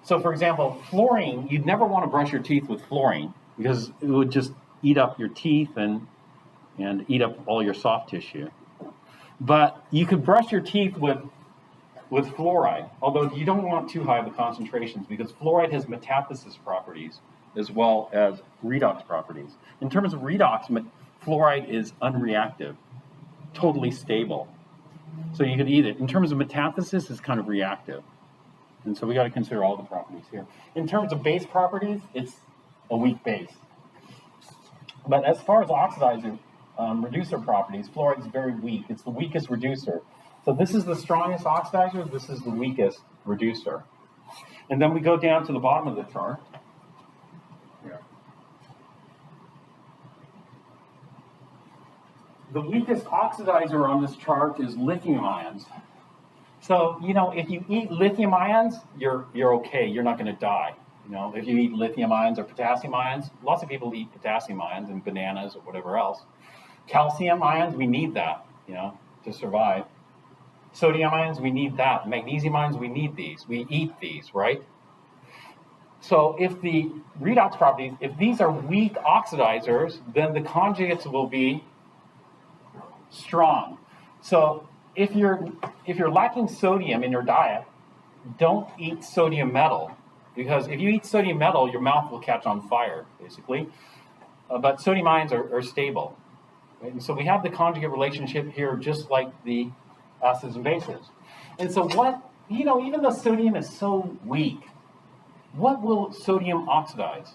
So for example, fluorine, you'd never want to brush your teeth with fluorine because it would just eat up your teeth and eat up all your soft tissue. But you could brush your teeth with fluoride, although you don't want too high the concentrations because fluoride has metathesis properties as well as redox properties. In terms of redox, fluoride is unreactive, totally stable. So you could eat it. In terms of metathesis, it's kind of reactive. And so we got to consider all the properties here. In terms of base properties, it's a weak base. But as far as oxidizing reducer properties, fluoride is very weak. It's the weakest reducer. So this is the strongest oxidizer. This is the weakest reducer. And then we go down to the bottom of the chart. Here. The weakest oxidizer on this chart is lithium ions. So, you know, if you eat lithium ions, you're okay. You're not going to die. You know, if you eat lithium ions or potassium ions, lots of people eat potassium ions in bananas or whatever else. Calcium ions, we need that, you know, to survive. Sodium ions, we need that. Magnesium ions, we need these. We eat these, right? So if the redox properties, if these are weak oxidizers, then the conjugates will be strong. So if you're lacking sodium in your diet, don't eat sodium metal. Because if you eat sodium metal, your mouth will catch on fire, basically. But sodium ions are stable. Right? And so we have the conjugate relationship here, just like the acids and bases. And so what, you know, even though sodium is so weak, what will sodium oxidize?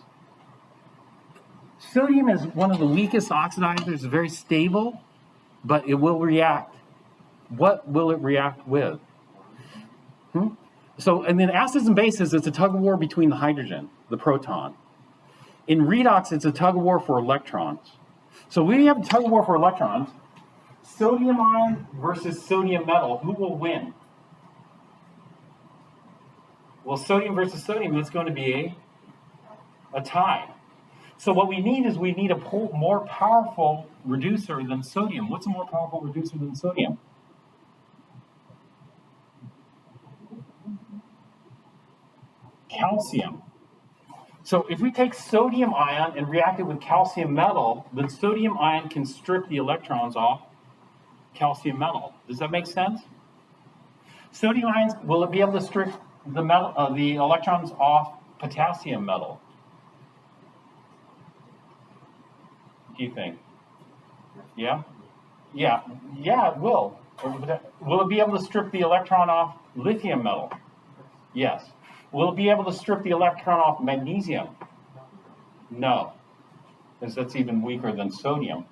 Sodium is one of the weakest oxidizers, it's very stable, but it will react. What will it react with? So, and then acids and bases, it's a tug of war between the hydrogen, the proton. In redox, it's a tug of war for electrons. So we have a tug of war for electrons. Sodium ion versus sodium metal, who will win? Well, sodium versus sodium, it's going to be a tie. So what we need is we need a more powerful reducer than sodium. What's a more powerful reducer than sodium? Calcium. So if we take sodium ion and react it with calcium metal, then sodium ion can strip the electrons off calcium metal. Does that make sense? Sodium ions, will it be able to strip the electrons off potassium metal? What do you think? Yeah? Yeah, it will. Will it be able to strip the electron off lithium metal? Yes. Will it be able to strip the electron off magnesium? No, because that's even weaker than sodium.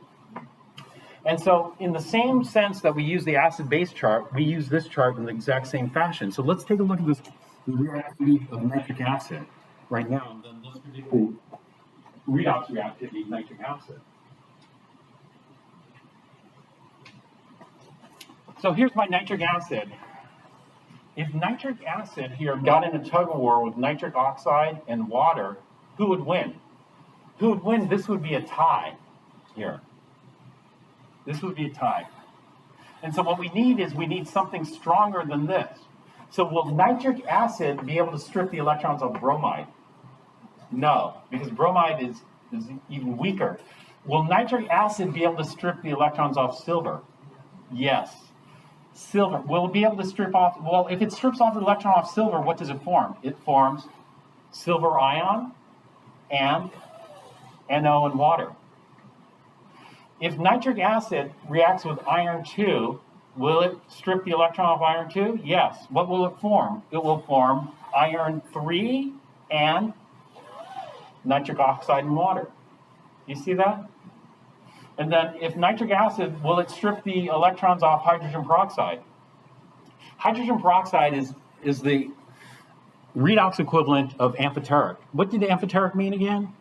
And so in the same sense that we use the acid-base chart, we use this chart in the exact same fashion. So let's take a look at this, the reactivity of nitric acid right now, and then let's predict the redox reactivity of nitric acid. So here's my nitric acid. If nitric acid here got in a tug of war with nitric oxide and water, who would win? Who would win? This would be a tie here. This would be a tie. And so what we need is we need something stronger than this. So will nitric acid be able to strip the electrons of bromide? No, because bromide is even weaker. Will nitric acid be able to strip the electrons off silver? Yes. Silver, will it be able to strip off, well, if it strips off the electron off silver, what does it form? It forms silver ion and NO and water. If nitric acid reacts with iron 2, will it strip the electron off iron 2? Yes. What will it form? It will form iron 3 and nitric oxide and water. You see that? And then if nitric acid, will it strip the electrons off hydrogen peroxide? Hydrogen peroxide is the redox equivalent of amphoteric. What did amphoteric mean again?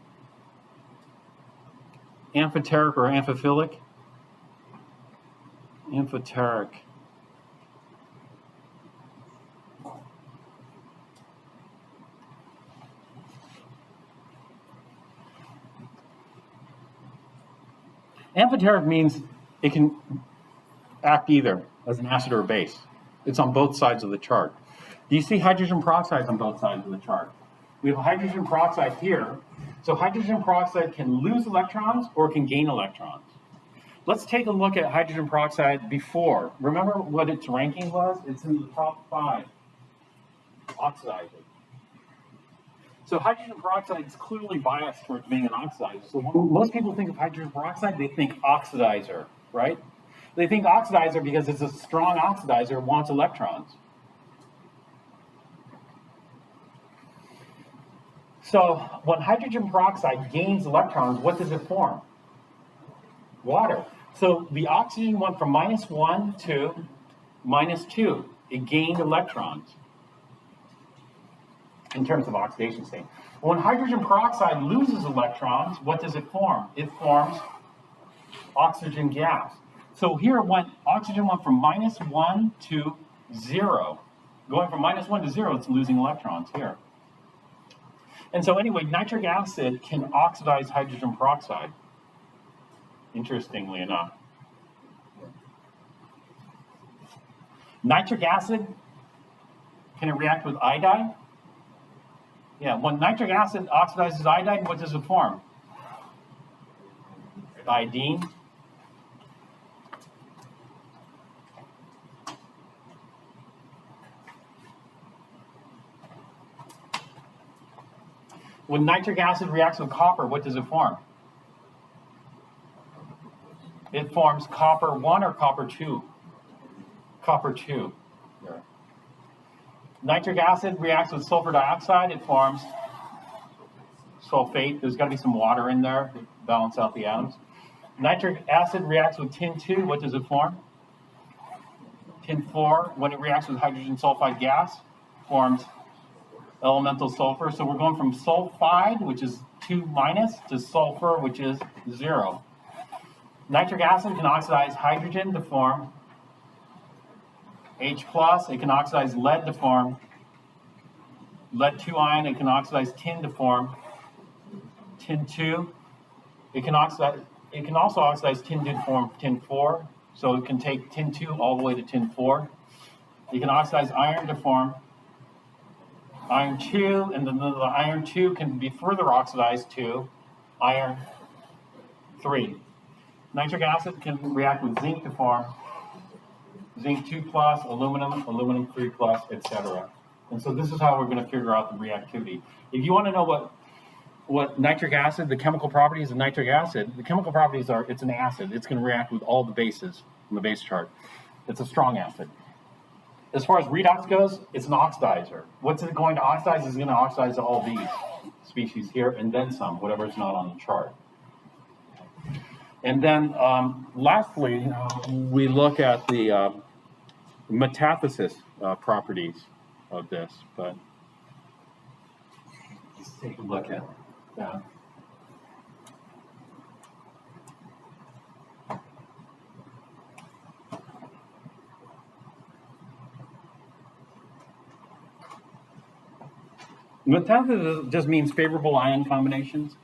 Amphoteric or amphiphilic? Amphoteric. Amphoteric means it can act either as an acid or a base. It's on both sides of the chart. Do you see hydrogen peroxide on both sides of the chart? We have hydrogen peroxide here. So hydrogen peroxide can lose electrons or it can gain electrons. Let's take a look at hydrogen peroxide before. Remember what its ranking was? It's in the top 5, oxidizing. So hydrogen peroxide is clearly biased towards being an oxidizer. So when most people think of hydrogen peroxide, they think oxidizer, right? They think oxidizer because it's a strong oxidizer, wants electrons. So when hydrogen peroxide gains electrons, what does it form? Water. So the oxygen went from -1 to -2. It gained electrons in terms of oxidation state. When hydrogen peroxide loses electrons, what does it form? It forms oxygen gas. So here oxygen went from -1 to 0. Going from -1 to 0, it's losing electrons here. And so anyway, nitric acid can oxidize hydrogen peroxide, interestingly enough. Nitric acid, can it react with iodide? Yeah, when nitric acid oxidizes iodide, what does it form? Iodine. When nitric acid reacts with copper, what does it form? It forms copper 1 or copper 2? Copper 2. There. Nitric acid reacts with sulfur dioxide, it forms sulfate. There's got to be some water in there to balance out the atoms. Nitric acid reacts with tin 2, what does it form? Tin 4. When it reacts with hydrogen sulfide gas, forms elemental sulfur. So we're going from sulfide, which is 2 minus, to sulfur, which is 0. Nitric acid can oxidize hydrogen to form H+. It can oxidize lead to form lead 2 ion. It can oxidize tin to form tin 2. It can also oxidize tin to form tin 4. So it can take tin 2 all the way to tin 4. You can oxidize iron to form iron 2, and then the iron 2 can be further oxidized to iron 3. Nitric acid can react with zinc to form zinc 2+, aluminum 3+, etc. And so this is how we're going to figure out the reactivity. If you want to know what nitric acid, the chemical properties of nitric acid, the chemical properties are, it's an acid. It's going to react with all the bases on the base chart. It's a strong acid. As far as redox goes, it's an oxidizer. What's it going to oxidize? It's going to oxidize all these species here and then some, whatever is not on the chart. And then lastly, we look at the metathesis properties of this, but let's take a look at that. Metathesis just means favorable ion combinations.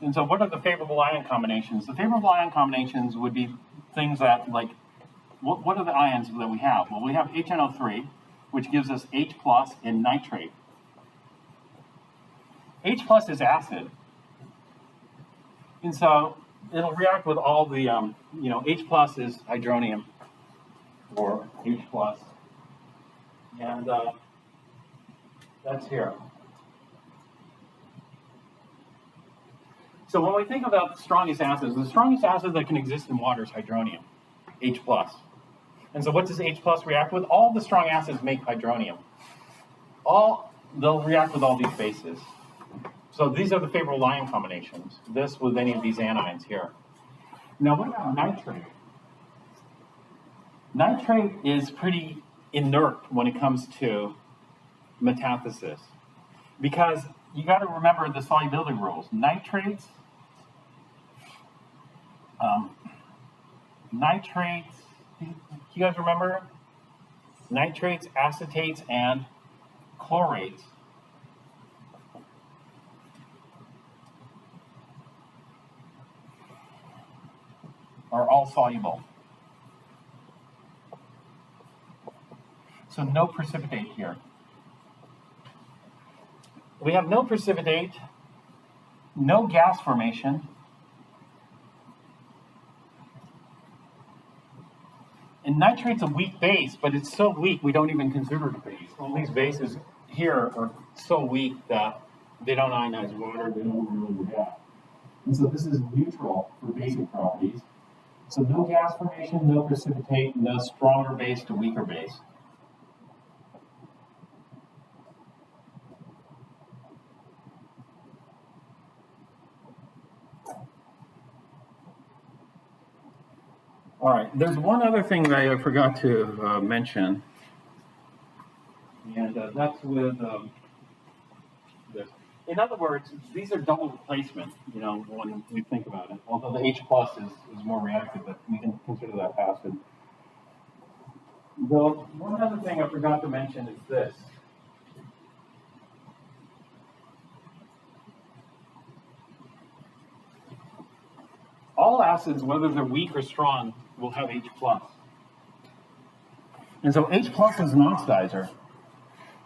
And so what are the favorable ion combinations? The favorable ion combinations would be things that, like, what are the ions that we have? Well, we have HNO3, which gives us H+ in nitrate. H+ is acid. And so it'll react with all the, H+ is hydronium, or H+. And that's here. So when we think about the strongest acids acid that can exist in water is hydronium, H+. And so what does H+ react with? All the strong acids make hydronium. They'll react with all these bases. So these are the favorable ion combinations. This with any of these anions here. Now, what about nitrate? Nitrate is pretty inert when it comes to metathesis because you got to remember the solubility rules. Nitrates, you guys remember? Nitrates, acetates, and chlorates are all soluble. So no precipitate here. We have no precipitate, no gas formation, and nitrate's a weak base, but it's so weak we don't even consider it a base. All these bases here are so weak that they don't ionize water, they don't really react. And so this is neutral for basic properties. So no gas formation, no precipitate, no stronger base to weaker base. All right, there's one other thing that I forgot to mention, and that's with this. In other words, these are double replacement, you know, when we think about it. Although the H plus is more reactive, but we can consider that acid. Though, one other thing I forgot to mention is this. All acids, whether they're weak or strong, will have H plus. And so H plus is an oxidizer.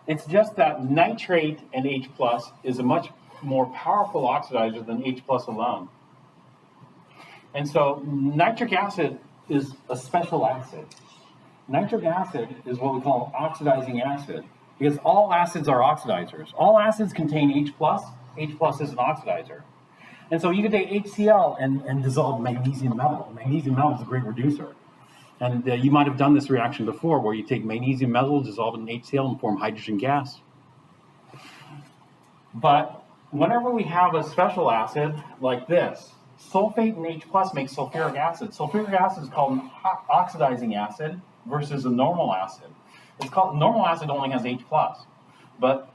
It's just that nitrate and H plus is a much more powerful oxidizer than H plus alone. And so nitric acid is a special acid. Nitric acid is what we call oxidizing acid because all acids are oxidizers. All acids contain H plus. H plus is an oxidizer. And so you can take HCl and dissolve magnesium metal. Magnesium metal is a great reducer. And you might have done this reaction before where you take magnesium metal, dissolve it in HCl, and form hydrogen gas. But whenever we have a special acid like this, sulfate and H plus makes sulfuric acid. Sulfuric acid is called an oxidizing acid versus a normal acid. It's called normal acid only has H plus, but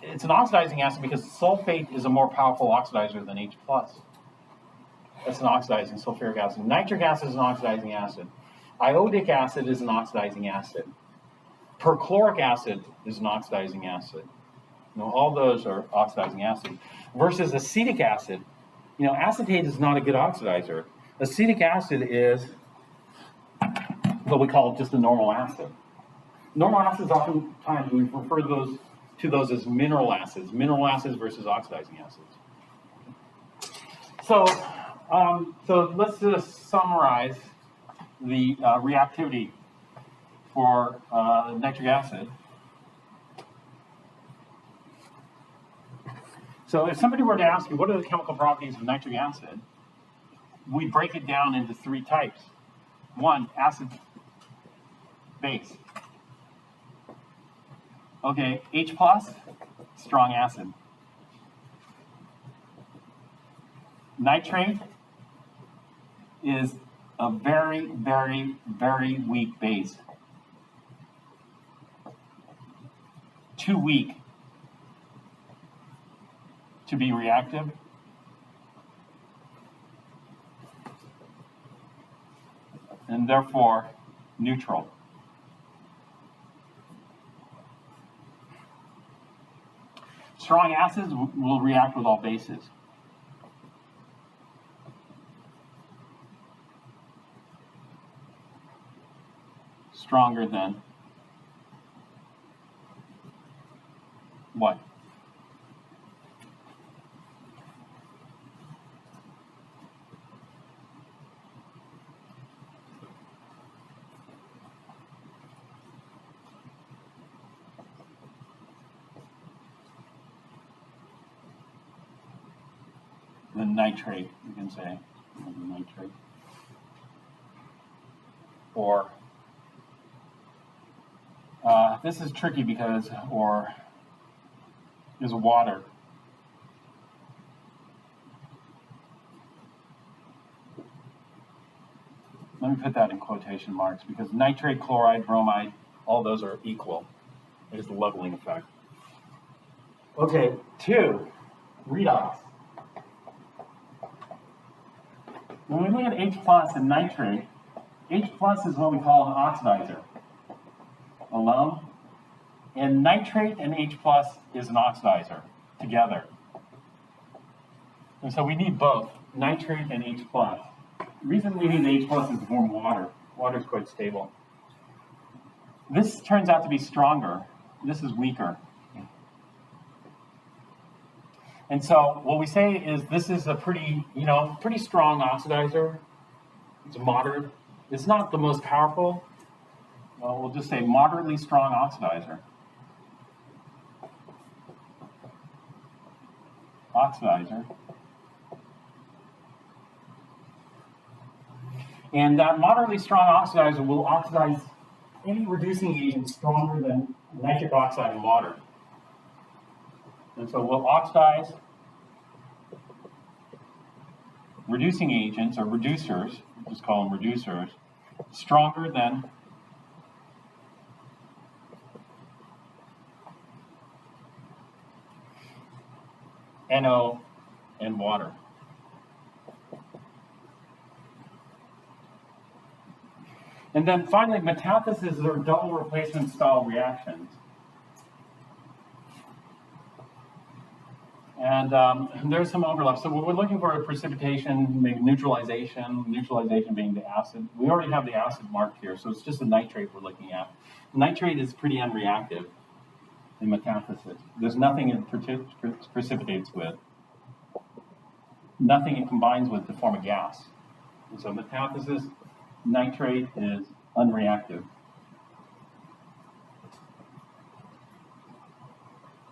it's an oxidizing acid because sulfate is a more powerful oxidizer than H plus. That's an oxidizing sulfuric acid. Nitric acid is an oxidizing acid. Iodic acid is an oxidizing acid. Perchloric acid is an oxidizing acid. You know, all those are oxidizing acids. Versus acetic acid, you know, acetate is not a good oxidizer. Acetic acid is what we call just a normal acid. Normal acids, oftentimes we refer to those as mineral acids versus oxidizing acids. So let's just summarize the reactivity for nitric acid. So if somebody were to ask you, what are the chemical properties of nitric acid? We break it down into three types. One, acid base. Okay, H plus, strong acid. Nitrate is a very, very, very weak base. Too weak to be reactive. And therefore, neutral. Strong acids will react with all bases. Stronger than what? The nitrate, you can say, nitrate, or this is tricky because, or is water. let me put that in quotation marks because nitrate, chloride, bromide, all those are equal. There's the leveling effect. Okay, 2, redox. When we look at H plus and nitrate, H plus is what we call an oxidizer alone, and nitrate and H plus is an oxidizer together. And so we need both nitrate and H plus. The reason we need H plus is to form water. Water is quite stable. This turns out to be stronger. This is weaker. And so what we say is this is a pretty strong oxidizer. It's moderate. It's not the most powerful. Well, we'll just say moderately strong oxidizer. Oxidizer. And that moderately strong oxidizer will oxidize any reducing agent stronger than nitric oxide and water. And so we'll oxidize reducing agents or reducers, we'll just call them reducers, stronger than NO and water. And then finally, metathesis are double replacement style reactions. And there's some overlap. So we're looking for a precipitation, maybe neutralization being the acid. We already have the acid marked here, so it's just a nitrate we're looking at. Nitrate is pretty unreactive in metathesis. There's nothing it precipitates with, nothing it combines with to form a gas. And so metathesis, nitrate is unreactive.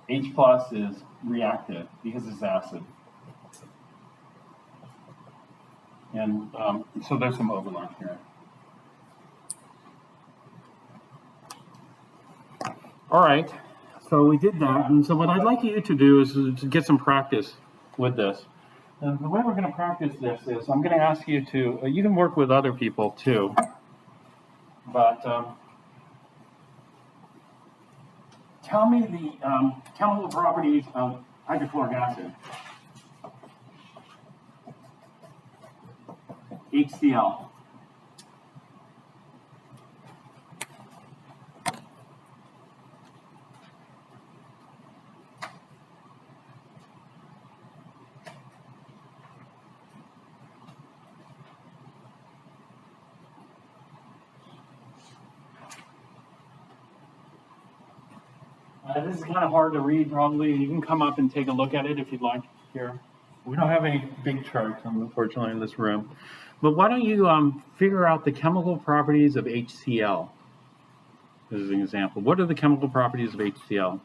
H plus is reactive because it's acid. And so there's some overlap here. All right, so we did that. And so what I'd like you to do is to get some practice with this. And the way we're going to practice this is I'm going to ask you to, you can work with other people too, but tell me the chemical properties of hydrochloric acid, HCl. This is kind of hard to read, probably. You can come up and take a look at it if you'd like here. We don't have any big charts, unfortunately, in this room. But why don't you figure out the chemical properties of HCl as an example. What are the chemical properties of HCl?